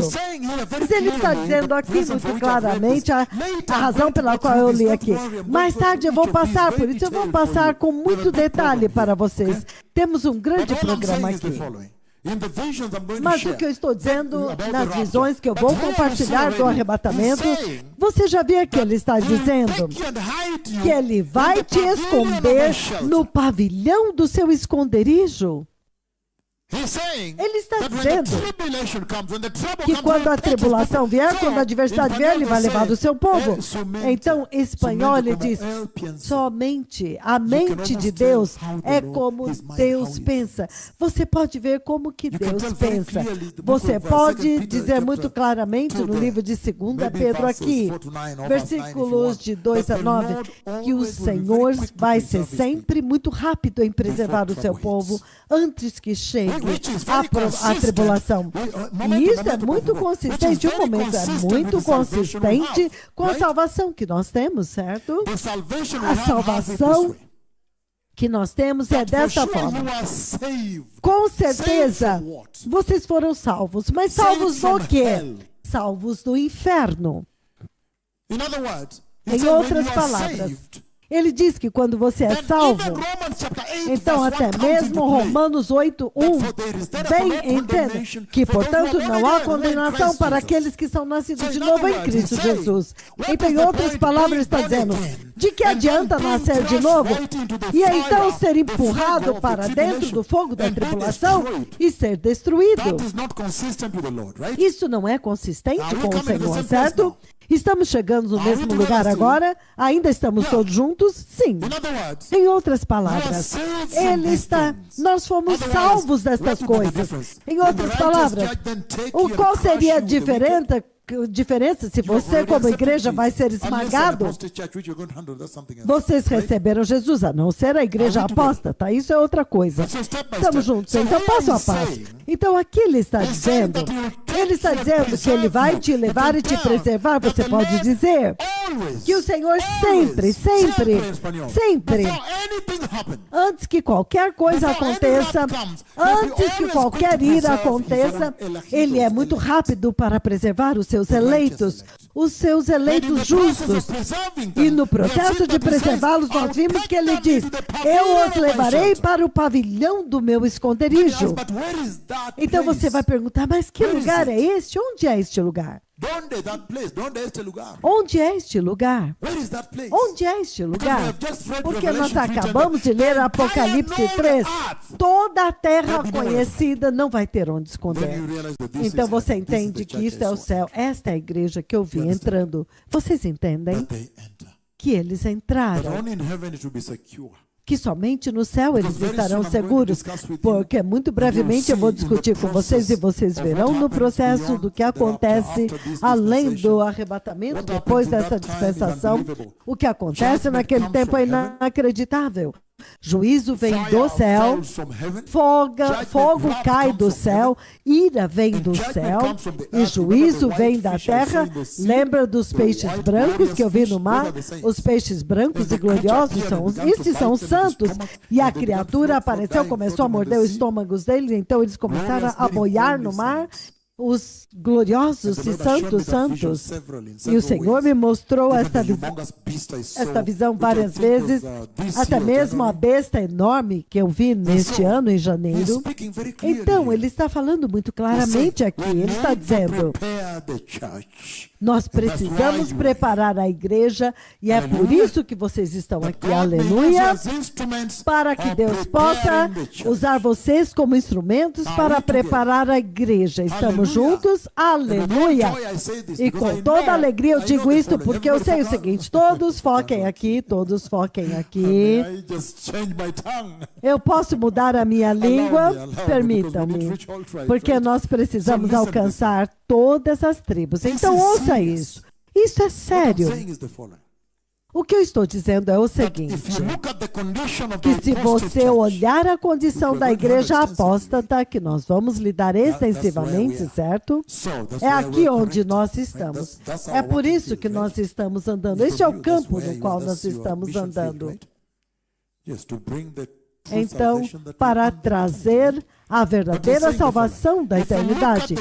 Mas ele está dizendo aqui muito claramente a razão pela qual eu li aqui. Mais tarde eu vou passar, por isso eu vou passar com muito detalhe para vocês. Temos um grande programa aqui. Mas o que eu estou dizendo nas visões que eu vou compartilhar do arrebatamento, você já viu que ele está dizendo que ele vai te esconder no pavilhão do seu esconderijo? Ele está dizendo que quando a tribulação vier, quando a adversidade vier, ele vai levar do seu povo. Então, em espanhol, ele diz, somente a mente de Deus é como Deus pensa. Você pode ver como que Deus pensa. Você pode dizer muito claramente no livro de 2 Pedro aqui, versículos de 2 a 9, que o Senhor vai ser sempre muito rápido em preservar o seu povo antes que chegue a tribulação. E isso é muito consistente, o momento é muito consistente com a salvação que nós temos, certo? A salvação que nós temos é desta forma. Com certeza, vocês foram salvos, mas salvos do quê? Salvos do inferno. Em outras palavras, ele diz que quando você é salvo, então até mesmo Romanos 8:1 bem entende que, portanto, não há condenação para aqueles que são nascidos de novo em Cristo Jesus. Então, em outras palavras, está dizendo, de que adianta nascer de novo e então ser empurrado para dentro do fogo da tribulação e ser destruído? Isso não é consistente com o Senhor, certo? Estamos chegando no mesmo lugar agora? Ainda estamos todos juntos? Sim. Em outras palavras, nós fomos salvos destas coisas. Em outras palavras, qual seria a diferença se você, como igreja, vai ser esmagado? Vocês receberam Jesus, a não ser a igreja apóstata. Isso é outra coisa. Estamos juntos. Então, passo a passo. Então, aqui ele está dizendo que ele vai te levar e te preservar. Você pode dizer que o Senhor sempre, antes que qualquer coisa aconteça, antes que qualquer ira aconteça, ele é muito rápido para preservar os seus eleitos justos. E no processo de preservá-los, nós vimos que ele diz, eu os levarei para o pavilhão do meu esconderijo. Então você vai perguntar, mas que lugar é este? Onde é este lugar? Onde é este lugar? Onde é este lugar? Porque nós acabamos de ler Apocalipse 3. Toda a terra conhecida não vai ter onde esconder. Então você entende que isto é o céu. Esta é a igreja que eu vi entrando. Vocês entendem? Que eles entraram. Que somente no céu eles estarão seguros, porque muito brevemente eu vou discutir com vocês e vocês verão no processo do que acontece além do arrebatamento, depois dessa dispensação, o que acontece naquele tempo é inacreditável. Juízo vem do céu, fogo cai do céu, ira vem do céu e juízo vem da terra. Lembra dos peixes brancos que eu vi no mar? Os peixes brancos e gloriosos esses são santos. E a criatura apareceu, começou a morder os estômagos deles, então eles começaram a boiar no mar. Os gloriosos e santos. E o Senhor me mostrou esta visão várias vezes, até mesmo a besta enorme que eu vi neste ano, em janeiro. Então, ele está falando muito claramente aqui. Ele está dizendo, Nós precisamos preparar a igreja e é por isso que vocês estão aqui, aleluia, para que Deus possa usar vocês como instrumentos para preparar a igreja. Estamos juntos, aleluia. E com toda alegria eu digo isto porque eu sei o seguinte, todos foquem aqui, todos foquem aqui. Eu posso mudar a minha língua? Permitam-me, porque nós precisamos alcançar todas as tribos. Então ouça isso. Isso é sério. O que eu estou dizendo é o seguinte, que se você olhar a condição da igreja apóstata, que nós vamos lidar extensivamente, certo? É aqui onde nós estamos. É por isso que nós estamos andando. Este é o campo no qual nós estamos andando. Então, para trazer a verdadeira salvação da eternidade.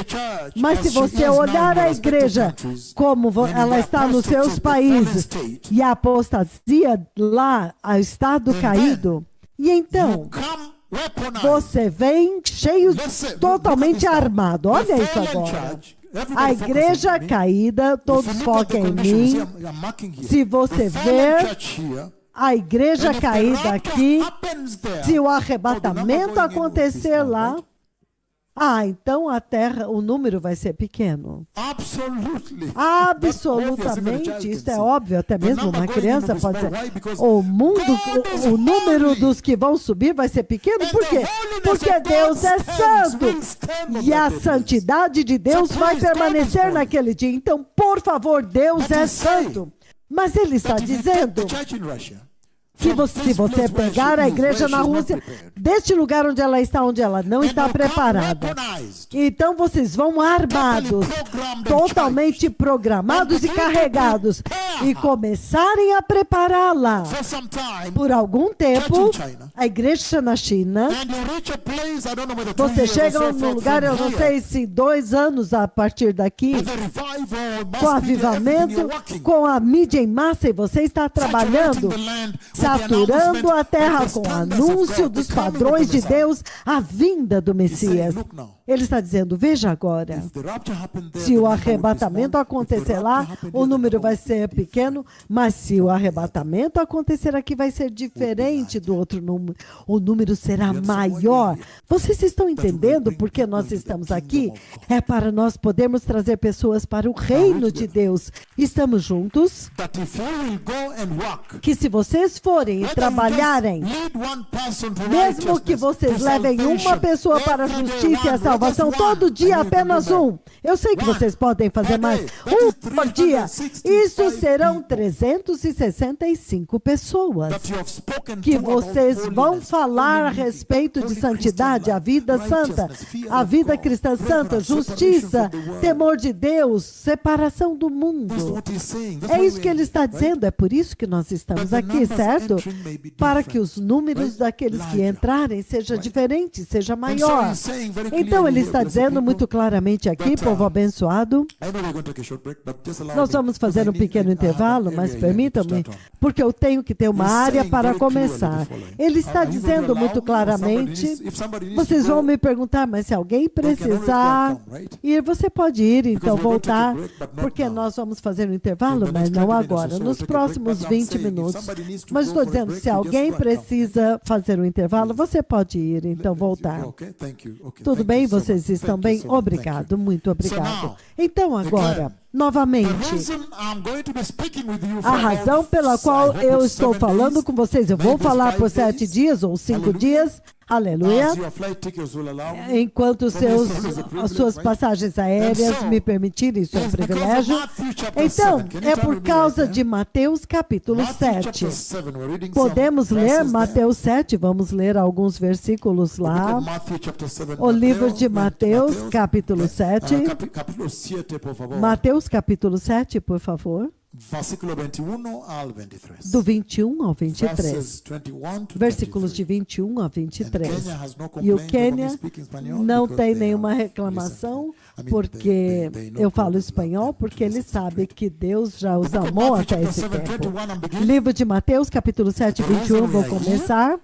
Mas se você olhar a igreja como ela está nos seus países e a apostasia lá, o estado caído, e então você vem cheio, totalmente armado. Olha isso agora. A igreja caída, todos foquem em mim. Se você ver a igreja caída aqui, se o arrebatamento acontecer lá, então a terra, o número vai ser pequeno. Absolutamente, isso é óbvio, até mesmo uma criança pode dizer, o número dos que vão subir vai ser pequeno, por quê? Porque Deus é santo, e a santidade de Deus vai permanecer naquele dia. Então, por favor, Deus é santo. Mas ele está dizendo que se você pegar a igreja na Rússia, deste lugar onde ela não está preparada, então vocês vão armados, totalmente programados e carregados, e começarem a prepará-la. Por algum tempo, a igreja na China, você chega num lugar, eu não sei se 2 anos a partir daqui, com avivamento, com a mídia em massa, e você está trabalhando, saturando a terra com o anúncio dos padrões de Deus, a vinda do Messias. Ele está dizendo, veja agora, se o arrebatamento acontecer lá, o número vai ser pequeno, mas se o arrebatamento acontecer aqui, vai ser diferente do outro número. O número será maior. Vocês estão entendendo por que nós estamos aqui? É para nós podermos trazer pessoas para o reino de Deus. Estamos juntos? Que se vocês forem e trabalharem, mesmo que vocês levem uma pessoa para a justiça e a salvação, todo dia apenas um. Eu sei que vocês podem fazer mais. Um por dia. Isso serão 365 pessoas que vocês vão falar a respeito de santidade, a vida santa, a vida cristã santa, justiça, temor de Deus, separação do mundo. É isso que ele está dizendo. É por isso que nós estamos aqui, certo? Para que os números daqueles que entrarem seja diferente, seja maior. Então ele está dizendo muito claramente aqui, povo abençoado, nós vamos fazer um pequeno intervalo, mas permitam-me, porque eu tenho que ter uma área para começar. Ele está dizendo muito claramente, vocês vão me perguntar, mas se alguém precisar ir, você pode ir, então voltar, porque nós vamos fazer um intervalo, mas não agora, nos próximos 20 minutos. Mas estou dizendo, se alguém precisa fazer um intervalo, você pode ir, então voltar. Tudo bem? Vocês estão bem? Obrigado, muito obrigado. Então agora, novamente, a razão pela qual eu estou falando com vocês, eu vou falar por 7 dias ou 5 dias, aleluia, enquanto as suas passagens aéreas me permitirem, isso é um privilégio. Então, é por causa de Mateus capítulo 7. Podemos ler Mateus 7, vamos ler alguns versículos lá. O livro de Mateus capítulo 7. Mateus capítulo 7, por favor. Versículo 21 ao 23. Do 21 ao 23. Versículos de 21 a 23. E o Quênia não tem nenhuma reclamação, porque eu falo espanhol, porque ele sabe que Deus já os amou até esse tempo. Livro de Mateus, capítulo 7, 21, vou começar.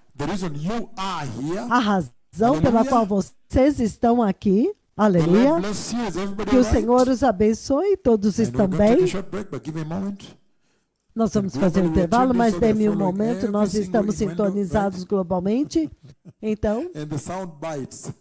A razão pela qual vocês estão aqui, Aleluia. Lord bless you. Is everybody Que o all right? Senhor os abençoe. Todos And estão we're going to take bem. a short break, but give me a moment. Nós vamos fazer um intervalo, mas dê-me um momento. Nós estamos sintonizados globalmente. Então, And the sound bites.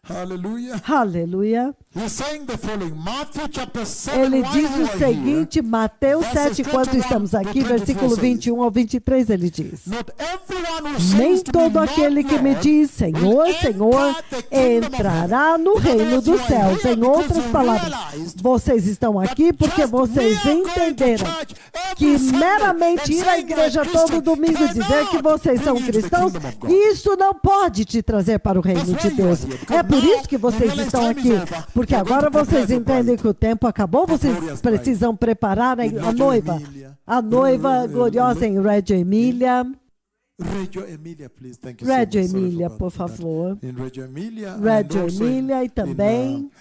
Hallelujah. aleluia. He's saying the following. Matthew chapter 7. Ele while diz we o were seguinte, Mateus verses 7, enquanto 21 estamos aqui, to 24 versículo says, 21 ao 23, ele diz: Not everyone who Nem says to me, todo Lord, aquele que me Lord, diz, Senhor, will Senhor, enter the kingdom of entrará no heaven. reino dos Because you are céus. here Em because outras you palavras, realized vocês estão aqui porque just vocês mere going to entenderam church every que Sunday meramente and ir à saying you're a igreja Christian todo domingo e dizer que cannot vocês são bring you to the cristãos, kingdom of God. isso não pode te trazer para o reino That's de why you are Deus. here, because É por now isso que vocês the estão time aqui, is over. porque You're going agora to prepare vocês the entendem bride. que o tempo acabou, The vocês glorious precisam preparar With a Reggio noiva. Emilia. A noiva gloriosa em Reggio Emília. Reggio Emilia, please. Thank you Reggio so much. Sorry Emília, for por that. favor. In Reggio Emilia. Reggio and also Emília e também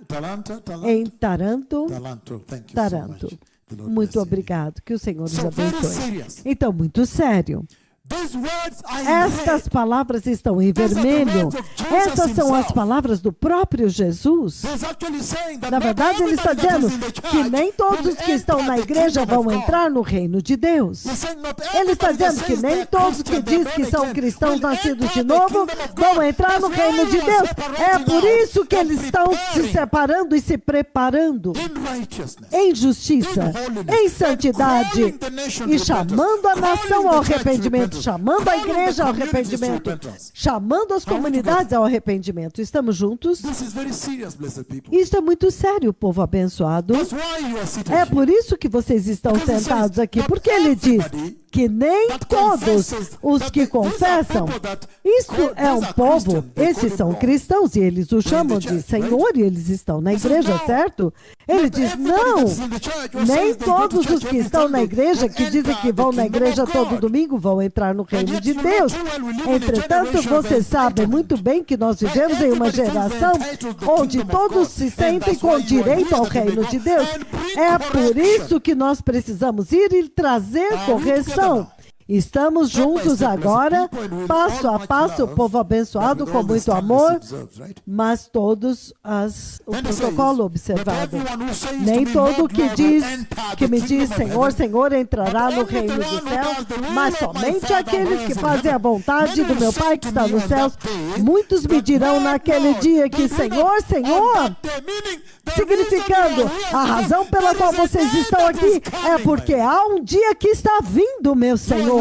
Taranto. em Taranto. Taranto. Thank you Taranto. so much. The Lord Muito bless you. obrigado. Que o Senhor nos So very abençoe. serious. Então, muito sério. These words are in Estas red. palavras estão em These are the vermelho. words of Jesus Essas são as himself. palavras do próprio Jesus. He's actually saying that Na not verdade, ele está everybody that dizendo is in the que church nem todos will que estão enter na the igreja kingdom vão of God. entrar no reino de Deus. He's saying not Ele está everybody that dizendo que says nem they're todos que Christian, diz they're que born são again, cristãos will nascidos de enter the novo kingdom of vão God. entrar no That's reino why de you are Deus. É separating por out isso que and eles estão se preparing separando e se preparando in righteousness, em justiça, in holiness, em and santidade calling the nation to e chamando a repentance, nação calling ao the church to arrependimento, repentance, chamando a calling the igreja ao communities to arrependimento, repentance. chamando as comunidades ao arrependimento. Estamos juntos? This is very serious, blessed people. Isso é muito sério, povo abençoado. That's why you are seated É here. por isso que vocês estão Because he sentados says, aqui, not porque ele diz everybody que nem that todos confesses os that que these are confessam, people that isso call- é um these are povo, Christian, they esses call são them cristãos e eles o chamam the de church, Senhor e eles estão na He says, igreja, no. certo? Ele Not diz, everybody não, that's in the church or nem says they go to todos os church que every estão na Sunday igreja, will que dizem enter que vão the na kingdom igreja of todo God. domingo, vão entrar no reino yet de you know Deus. too well we live in a Entretanto, generation of vocês sabem entitlement. muito bem que nós vivemos em uma Everybody feels geração entitled to the onde kingdom of todos God. se And sentem that's com why you are direito here ao that you may reino go de Deus. and bring É por correction. isso que nós precisamos ir e trazer Are we correção. together? Estamos Step by juntos step, agora, blessed people, and with passo all a much passo, love, povo abençoado, but with com all the muito standards amor, observed, right? mas todos o Then he says, protocolo "Not observado. everyone who says Nem to me, todo Lord, que Lord, diz, will enter que the me kingdom diz of Senhor, heaven, Senhor, entrará but no only the reino one dos who céus, does the will mas of my somente Father aqueles who que is in fazem a heaven. vontade Many do meu will Pai say que to está me nos on céus. that day, Muitos me that dirão Lord, naquele Lord, dia que the reason Senhor, on Senhor, that day, meaning the significando reason we are a here, razão pela there qual is a vocês day estão that aqui is é coming, porque my há um dia que está vindo, meu Senhor.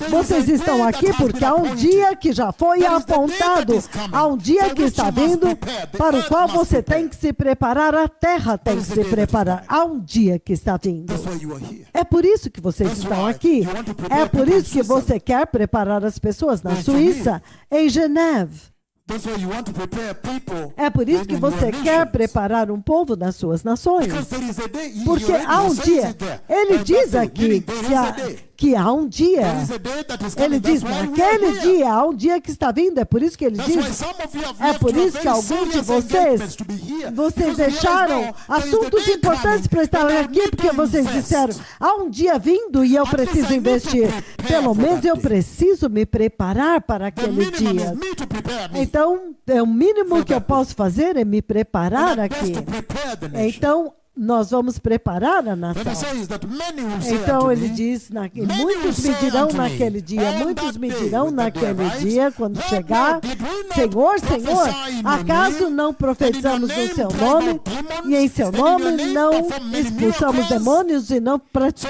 Vocês estão aqui porque há um dia que já foi apontado, há um dia que está vindo para o qual você tem que se preparar, a terra tem que se preparar. Há um dia que está vindo. That's why you are here. É por isso que vocês That's estão why aqui. you want to prepare É por people in isso que você Switzerland. quer preparar as pessoas na In Suíça, em Geneve. That's why you want to prepare people É por isso in que your você quer nations. preparar um povo nas suas nações. Because there is a day, Porque he há um says dia, it there. ele And diz that day, aqui meaning there que is a há, day. que há um dia. There is a day that is coming. Ele diz, That's why we are naquele here. dia, há um dia que está vindo. É por isso que ele That's why diz. some of you have É left por your isso que very alguns de serious vocês, engagements to be here. vocês Because you deixaram realize now, there is the assuntos day importantes coming para estar that I aqui, need porque to vocês invest. disseram, há um dia vindo e eu At least preciso I need to investir. prepare Pelo for menos that eu day. preciso me preparar para The aquele minimum dia. is me to prepare me. Então, o mínimo For que eu that posso fazer é me preparar And I'm best aqui. to prepare the nation. Então, nós vamos preparar a Then he nação. says that many will say Então unto ele me, diz, many muitos will me say dirão unto me, naquele dia, on muitos that me day, dirão when the day naquele arrives, dia, quando Lord, chegar, Lord, did we not Senhor, Senhor, prophesy in your acaso name? não profetizamos And in your no seu name nome, drive out demons? e em seu And in your nome name não perform many expulsamos miracles? demônios e não So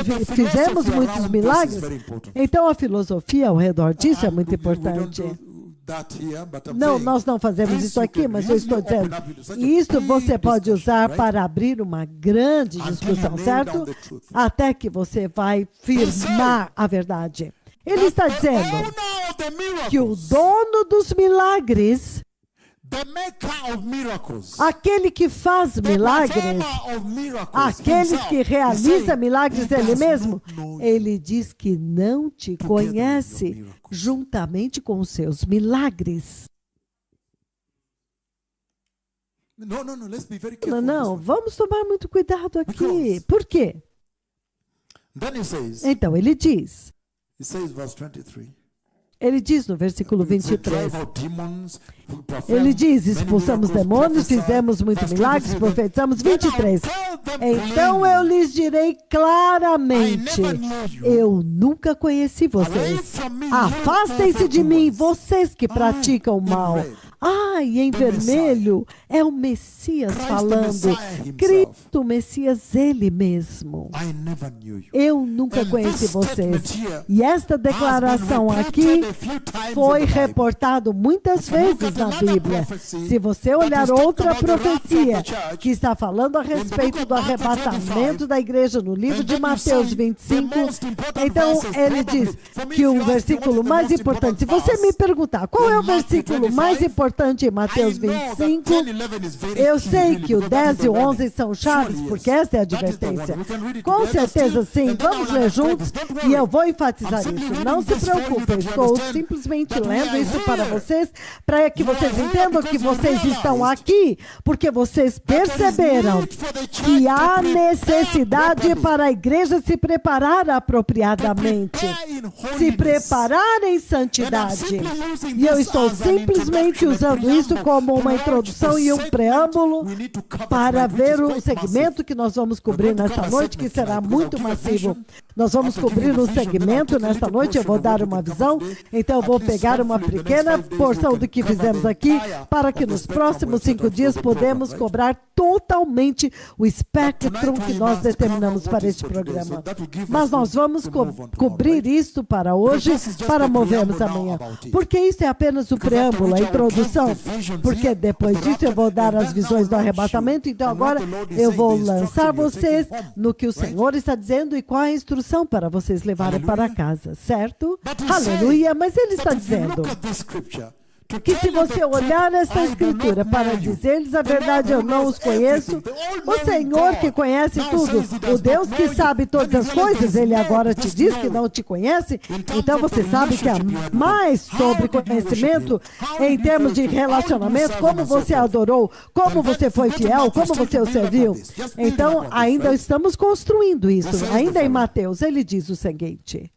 the fizemos philosophy muitos around this is milagres? very important. Então a filosofia ao redor disso é muito We don't importante. do that here, but I'm Não, saying, nós não fazemos this isso you aqui, can mas eu easily estou open dizendo, up into such a isso big você pode discussion, usar right? para abrir uma grande Until discussão, you nail certo? down the truth. Até que você vai firmar a verdade. Ele está dizendo owner of the miracles, que o dono dos milagres, the maker of miracles, aquele que faz the milagres, performer of miracles aqueles himself, que he's realiza saying, milagres he ele does mesmo, not know you. ele diz que não te Together with your conhece miracles. juntamente com os seus milagres. No, let's be very Não, careful. não, on this vamos tomar muito cuidado aqui. Because- Por quê? one. Then he says, Então ele diz, verse 23. Ele diz no versículo 23, ele diz, expulsamos demônios, fizemos muitos milagres, profetizamos. 23, então eu lhes direi claramente, eu nunca conheci vocês. Afastem-se de mim, vocês que praticam o mal. E em vermelho é o Messias falando. Cristo, Messias, ele mesmo. Eu nunca conheci vocês. E esta declaração aqui foi reportado muitas vezes na Bíblia. Se você olhar outra profecia que está falando a respeito do arrebatamento da igreja no livro de Mateus 25, então ele diz que o versículo mais importante, se você me perguntar qual é o versículo mais importante em Mateus 25, eu sei que o 10 e o 11 são chaves, porque essa é a advertência. Com certeza sim, vamos ler juntos e eu vou enfatizar isso. Não se preocupem, estou simplesmente lendo isso para vocês, para que vocês entendam que vocês estão aqui, porque vocês perceberam que há necessidade para a igreja se preparar apropriadamente, se preparar em santidade. E eu estou simplesmente usando isso como uma introdução e um preâmbulo para ver o segmento que nós vamos cobrir nesta noite, que será muito massivo. Nós vamos cobrir um segmento nesta noite, eu vou dar uma visão, então eu vou pegar uma pequena porção do que fizemos aqui, para que nos próximos 5 dias podemos cobrar totalmente o espectro que nós determinamos para este programa. Mas nós vamos cobrir isso para hoje, para movermos amanhã. Porque isso é apenas o preâmbulo, a introdução, porque depois disso eu vou dar as visões do arrebatamento, então agora eu vou lançar vocês no que o Senhor está dizendo e qual é a instrução para vocês levarem para casa, certo? Aleluia, mas ele está dizendo que se você olhar esta escritura para dizer-lhes a verdade, eu não os conheço, o Senhor que conhece tudo, o Deus que sabe todas as coisas, ele agora te diz que não te conhece, então você sabe que há mais sobre conhecimento em termos de relacionamento, como você adorou, como você foi fiel, como você o serviu. Então, ainda estamos construindo isso, ainda em Mateus, ele diz o seguinte.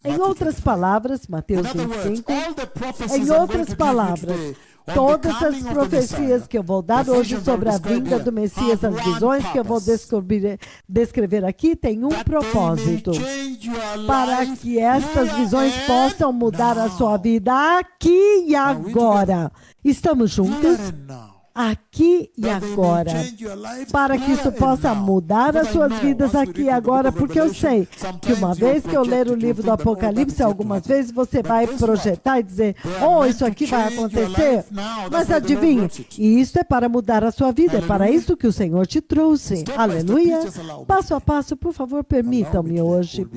Em outras palavras, Mateus 25, em outras palavras, todas as profecias que eu vou dar hoje sobre a vinda do Messias, as visões que eu vou descrever aqui, têm um propósito, para que estas visões possam mudar a sua vida aqui e agora. Estamos juntos? Aqui e agora, para que isso possa mudar as suas vidas aqui e agora, porque eu sei que uma vez que eu ler o livro do Apocalipse, algumas vezes você vai projetar e dizer, isso aqui vai acontecer, mas adivinhe, e isso é para mudar a sua vida, é para isso que o Senhor te trouxe, aleluia. Passo a passo, por favor, permitam-me hoje,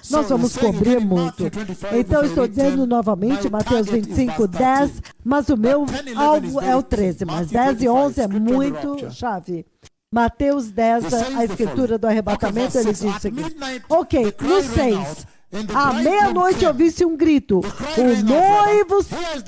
nós vamos cobrir muito. Então, eu estou dizendo novamente, Mateus 25, 10, mas o meu alvo é o 13, mas 10 e 11 é muito chave. Mateus 10, a escritura do arrebatamento, ele diz o seguinte. Ok, no 6, à meia-noite ouvisse um grito, o noivo,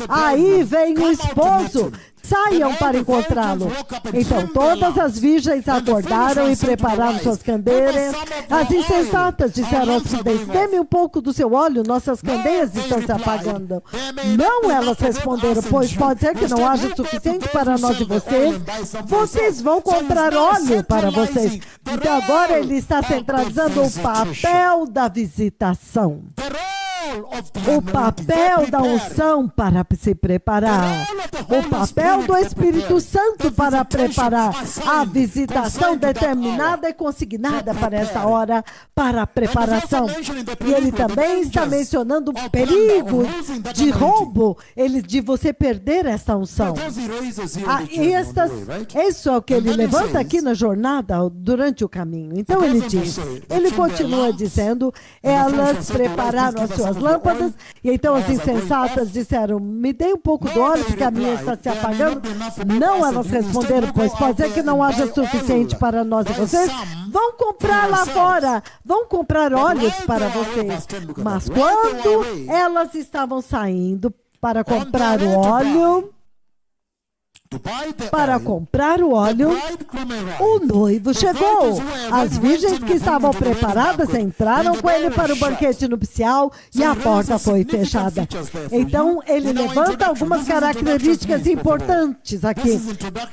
aí vem o esposo, saiam para encontrá-lo. Então todas as virgens acordaram e prepararam suas candeias. As insensatas disseram aos prudentes, dê-me um pouco do seu óleo, nossas candeias estão se apagando. Não, elas responderam, pois pode ser que não haja suficiente para nós e vocês. Vocês vão comprar óleo para vocês. Então agora ele está centralizando o papel da visitação. O papel da unção para se preparar. O papel do Espírito Santo para preparar a visitação determinada e consignada para essa hora, para a preparação. E ele também está mencionando o perigo de roubo, de você perder essa unção. Isso é o que ele levanta aqui na jornada, durante o caminho. Então ele diz, ele continua dizendo, elas prepararam as suas lâmpadas, e então as insensatas disseram, me dê um pouco do óleo, porque a minha está se apagando. Não, elas responderam, pois pode ser que não haja suficiente para nós e vocês. Vão comprar lá fora, vão comprar óleos para vocês. Mas quando elas estavam saindo para comprar o óleo, to buy the para oil, comprar o the óleo, bridegroom arrived. o noivo The chegou. virgins who were As ready virgens waiting que with estavam him to the wedding preparadas banquet, entraram and the com ele door para o was shut. banquete nupcial e a porta foi fechada. Então, ele levanta algumas características importantes aqui.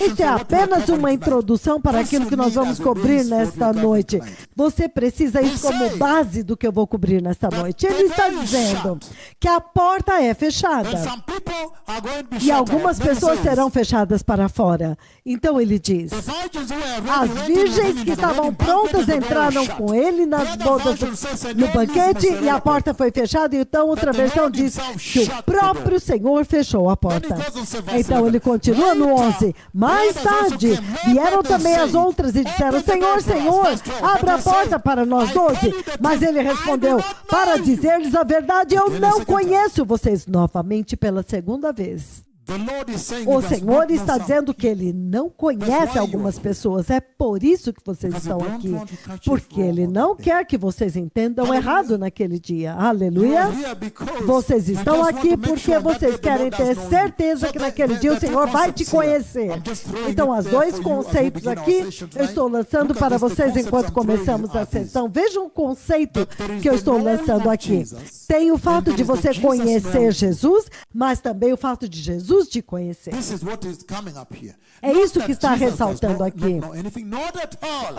Isso é apenas uma introdução para aquilo que nós vamos cobrir nesta noite. Você precisa isso como base do que eu vou cobrir nesta noite. Ele está dizendo que a porta é fechada. And some people are going to be E algumas shut out. Then he pessoas says, serão fechadas para fora. Então ele diz: the virgins who were ready as waiting with him virgens in que the estavam wedding banquet, prontas and the door was entraram shut. com ele nas The other bodas version says, no again, banquete this is e a the porta foi fechada. Então outra But the versão Lord diz himself que o shut the próprio door. Senhor fechou a porta. Then he goes on to verse Então 11. ele continua no 11. Mais Others also tarde came. vieram Later também they as said, outras e disseram: "Open the Senhor, door for us." Senhor, Verse 12. abra a But they porta said, para nós "I tell 12. you the Mas truth, ele I do respondeu: not know para you." dizer-lhes a verdade, eu Again, não the second time. conheço vocês. Novamente pela segunda vez. The Lord is saying O he does Senhor not know está some dizendo que Ele não conhece algumas pessoas. É por isso que vocês Because estão you don't aqui. want to catch it Porque wrong Ele on não that day. quer que vocês entendam Hallelujah. errado naquele dia. You Aleluia. are here because Vocês you estão just want aqui to make porque sure that vocês day the querem Lord ter does know you. certeza So que the- naquele the- dia o the two Senhor vai te concepts here. conhecer. I'm just throwing Então, it as there dois for you as we conceitos begin our aqui, session eu tonight. estou lançando Look at para this, the vocês concepts enquanto I'm throwing começamos are a these. sessão. Vejam o conceito That there is que eu the estou knowing lançando of aqui. Jesus, Tem o and fato there de is the você Jesus conhecer knowing. Jesus, mas também o fato de Jesus te conhecer. This is what is coming up here. É Not isso that que está Jesus ressaltando does not aqui. know anything, not at all.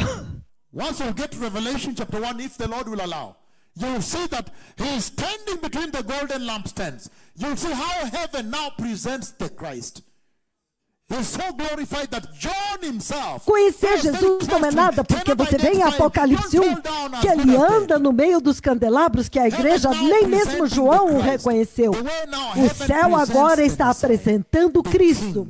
Once you get to Revelation chapter 1, if the Lord will allow, you will see that he is standing between the golden lampstands. You will see how heaven now presents the Christ. He is so glorified that John himself. Conhecer Jesus não é nada, porque você vê em Apocalipse 1 que ele anda no meio dos candelabros, que a igreja, nem mesmo João o reconheceu. O céu agora está apresentando Cristo.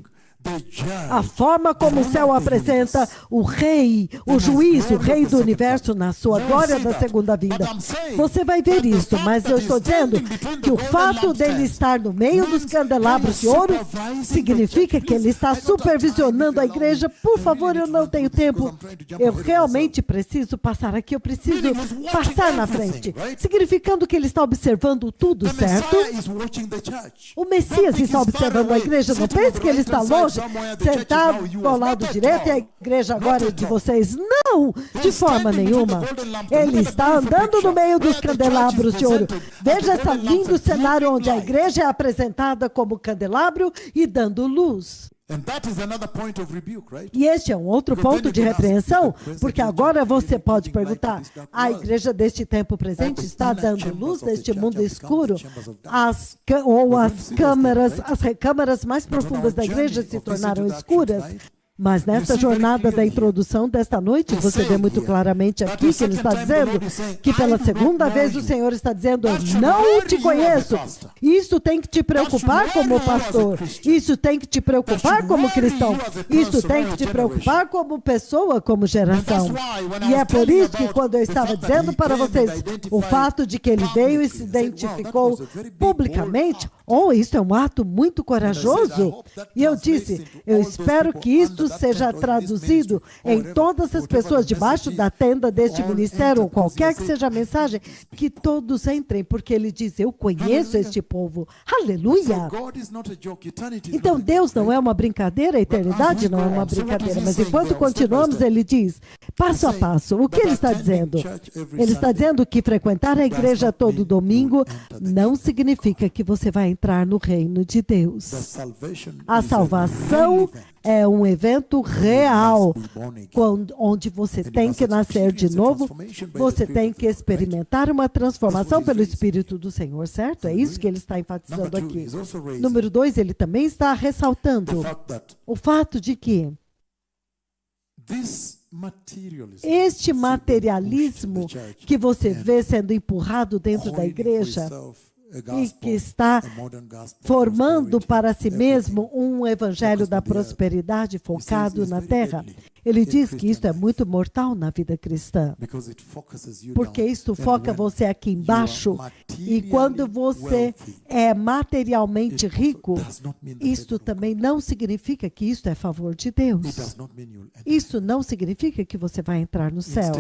A forma como o céu apresenta o rei, o juiz, o rei do universo na sua glória da segunda vinda. Você vai ver isso, mas eu estou dizendo que o fato dele estar no meio dos candelabros de ouro significa que ele está supervisionando a igreja. Por favor, eu não tenho tempo. Eu realmente preciso passar aqui, eu preciso passar na frente. Significando que ele está observando tudo, certo? O Messias está observando a igreja. Não pense que ele está longe, sentado ao lado direito e a igreja agora é de vocês. Não, de forma nenhuma. Ele está andando no meio dos candelabros de ouro. Veja esse lindo cenário onde a igreja é apresentada como candelabro e dando luz. E este é um outro ponto de repreensão, porque agora você pode perguntar: a igreja deste tempo presente está dando luz neste mundo escuro? As recâmaras mais profundas da igreja se tornaram escuras? Mas nesta jornada da introdução desta noite, você vê muito claramente aqui que ele está dizendo que pela segunda vez o Senhor está dizendo: eu não te conheço. Isso tem que te preocupar como pastor. Isso tem que te preocupar como cristão. Isso tem que te preocupar como pessoa, como geração. E é por isso que quando eu estava dizendo para vocês o fato de que ele veio e se identificou publicamente, isso é um ato muito corajoso. E eu disse: eu espero que isto seja traduzido em todas as pessoas debaixo da tenda deste ministério, ou qualquer que seja a mensagem, que todos entrem, porque ele diz: eu conheço este povo. Aleluia! Então Deus não é uma brincadeira, a eternidade não é uma brincadeira, mas enquanto continuamos, ele diz, passo a passo, o que ele está dizendo? Ele está dizendo que frequentar a igreja todo domingo não significa que você vai entrar no reino de Deus. A salvação é um evento real, onde você tem que nascer de novo, você tem que experimentar uma transformação pelo Espírito do Senhor, certo? É isso que ele está enfatizando aqui. Número 2, ele também está ressaltando o fato de que este materialismo que você vê sendo empurrado dentro da igreja e que está formando para si mesmo um evangelho da prosperidade focado na terra. Ele diz que isso é muito mortal na vida cristã, porque isso foca você aqui embaixo, e quando você é materialmente rico, isto também não significa que isto é favor de Deus. Isso não significa que você vai entrar no céu.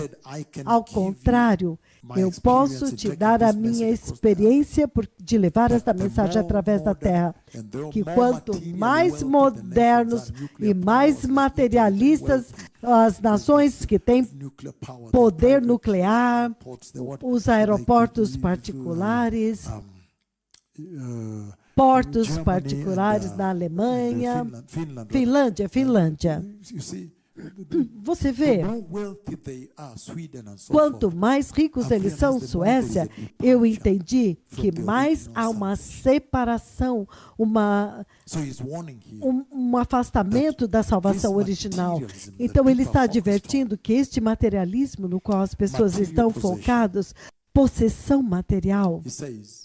Ao contrário, eu posso te dar a minha experiência de levar esta mensagem através da terra. Que quanto mais modernos e mais materialistas as nações que têm poder nuclear, os aeroportos particulares, portos particulares na Alemanha, Finlândia. Você vê, quanto mais ricos eles são, Suécia, eu entendi que mais há uma separação, um afastamento da salvação original. Então, ele está advertindo que este materialismo no qual as pessoas estão focadas, possessão material,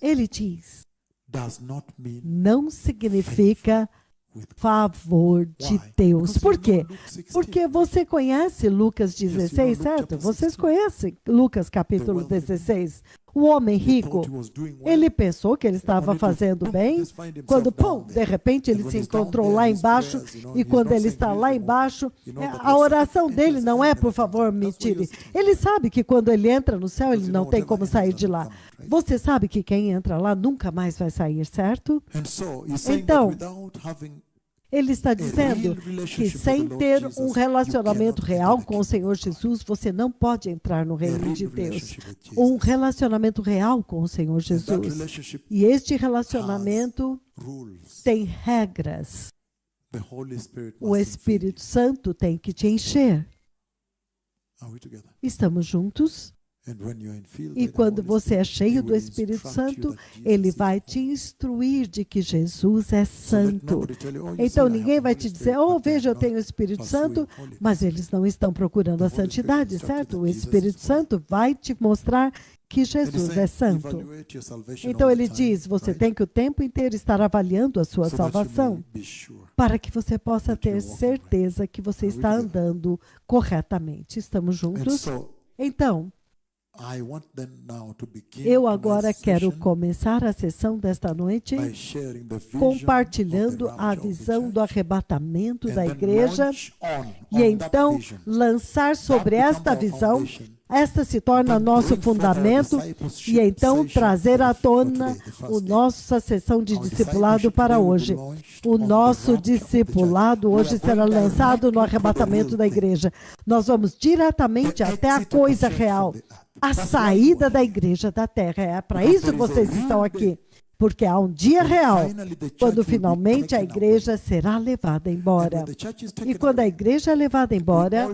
ele diz, não significa favor de Deus. Por quê? Porque você conhece Lucas 16, certo? Vocês conhecem Lucas capítulo 16. O homem rico, ele pensou que ele estava fazendo bem, quando, de repente ele se encontrou lá embaixo, e quando ele está lá embaixo, a oração dele não é, por favor, me tire. Ele sabe que quando ele entra no céu, ele não tem como sair de lá. Você sabe que quem entra lá nunca mais vai sair, certo? Então, ele está dizendo que sem ter um relacionamento real com o Senhor Jesus, você não pode entrar no reino de Deus. Um relacionamento real com o Senhor Jesus. E este relacionamento tem regras. O Espírito Santo tem que te encher. Estamos juntos? E quando você é cheio do Espírito Santo, ele vai te instruir de que Jesus é santo. Então ninguém vai te dizer, veja, eu tenho o Espírito Santo, mas eles não estão procurando a santidade, certo? O Espírito Santo vai te mostrar que Jesus é santo. Então ele diz, você tem que o tempo inteiro estar avaliando a sua salvação, para que você possa ter certeza que você está andando corretamente. Estamos juntos? Então, eu agora quero começar a sessão desta noite compartilhando a visão do arrebatamento da igreja e então lançar sobre esta visão, esta se torna nosso fundamento e então trazer à tona a nossa sessão de discipulado para hoje. O nosso discipulado hoje será lançado no arrebatamento da igreja. Nós vamos diretamente até a coisa real. A saída da igreja da terra. É para isso que vocês estão aqui. Porque há um dia real, quando finalmente a igreja será levada embora. E quando a igreja é levada embora,